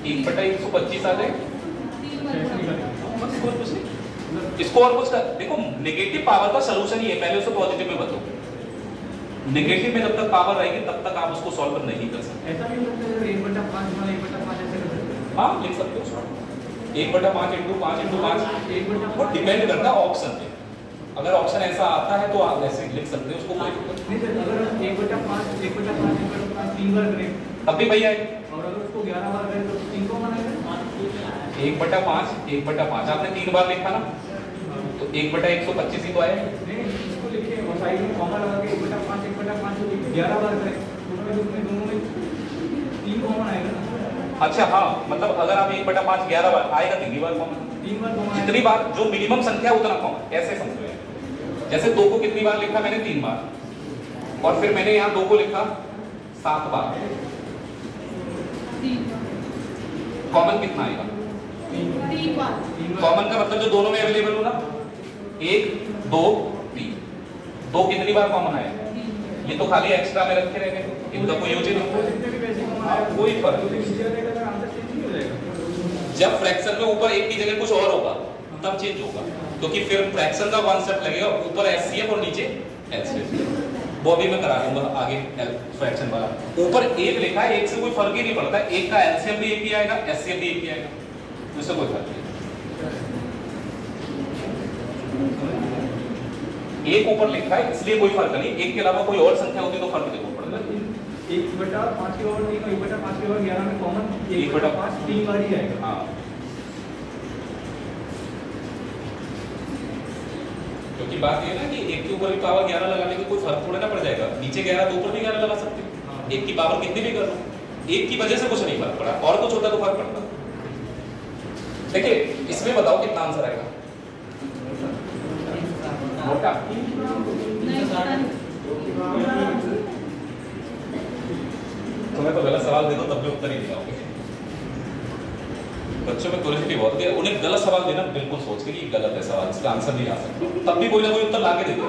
1/125 आ जाएगा। इसको और कुछ देखो, नेगेटिव पावर का सलूशन ही है, पहले उसे पॉजिटिव में बदलो। नेगेटिव में जब तक पावर रहेगी तब तक आप उसको सॉल्व नहीं कर सकते। ऐसा भी हो सकता है 1/5 वाला 1/5 ऐसे कर सकते हैं। हाँ लिख सकते हो उसको 1/5 × 5 × 5 वो डिपेंड करता है ऑप्शन पे। अगर ऑप्शन ऐसा आता है तो आप ऐसे लिख सकते हो उसको, कोई दिक्कत नहीं सर। अगर 1/5 3 बार करें तब भी भैया है। और अगर उसको 11 बार करें तो 3 को बनाएगा। 1/5 आपने 3 बार लिखा ना, तो 1/125 ही तो आया। नहीं इसको लिखे और साइड में कॉमा लगा के 1/5 को 11 बार करें तो दोनों में 3 कॉमन आएगा ना। अच्छा हाँ, मतलब अगर आप 1/5 11 बार आएगा 3 बार कॉमन। 3 बार कॉमन जितनी बार जो मिनिमम संख्या उतना कॉमन, ऐसे समझो। जैसे 2 को कितनी बार लिखा मैंने? 3 बार, और फिर मैंने यहाँ 2 को लिखा 7 बार। कॉमन कितना आएगा? 3 बार। कॉमन का मतलब जो दोनों में अवेलेबल हो ना, 1 2 3। 2 कितनी बार कॉमन आएगा? ये तो खाली एक्स्ट्रा में रखे रहेंगे, इनका कोई यूज ही नहीं। कोई फर्क नहीं। जब फ्रैक्शन में ऊपर एक की जगह कुछ और होगा तब चेंज होगा, क्योंकि फिर फ्रैक्शन का कॉन्सेप्ट लगेगा, ऊपर एचसीएफ और नीचे एचसीएफ। वो अभी मैं करा दूंगा आगे फ्रैक्शन वाला। ऊपर एक लिखा है, एक से कोई फर्क ही नहीं पड़ता, एक का एलसीएम भी एक ही आएगा, एचसीएफ भी एक ही आएगा, उससे कोई फर्क नहीं। एक ऊपर लिखा है इसलिए कोई फर्क नहीं, एक के अलावा कोई और संख्या होती तो फर्क देखो पड़ता। 1/5 के ओवर 3 और 1/5 के ओवर 11 में कॉमन 1/5 3 बार ही आएगा। हाँ, क्योंकि बात ये ना कि एक के ऊपर भी पावर 11 लगाने के कोई फर्क थोड़ा ना पड़ जाएगा, नीचे 11 तो ऊपर भी 11 लगा सकते हो, एक की पावर कितनी भी कर लो, एक की वजह से कुछ नहीं फर्क पड़ा, और कुछ होता तो फर्क पड़ता। देखिए इसमें बताओ कितना आंसर आएगा। मोटा तुम्हें तो गलत सवाल दे दो तब भी उत्तर ही नहीं आओगे। बच्चों में क्यूरियोसिटी बहुत है, उन्हें गलत सवाल देना बिल्कुल सोच के कि गलत है सवाल, इसका आंसर नहीं आ सकता, तब भी कोई ना कोई उत्तर लाके दे देगा।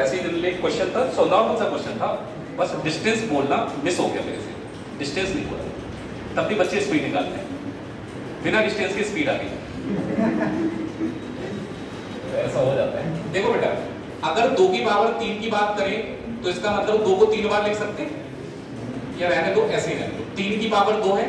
ऐसे ही क्वेश्चन था, सो नॉर्मल सा क्वेश्चन था, बस डिस्टेंस बोलना मिस हो गया मेरे से, डिस्टेंस नहीं बोला, तब भी बच्चे स्पीड निकालते हैं, बिना डिस्टेंस की स्पीड आ गई। ऐसा हो जाता है। देखो बेटा, अगर 2 की पावर 3 की बात करें तो इसका मतलब 2 को 3 बार लिख सकते हैं, या रहने दो ऐसे ही रहने दो। 3 की पावर 2 है,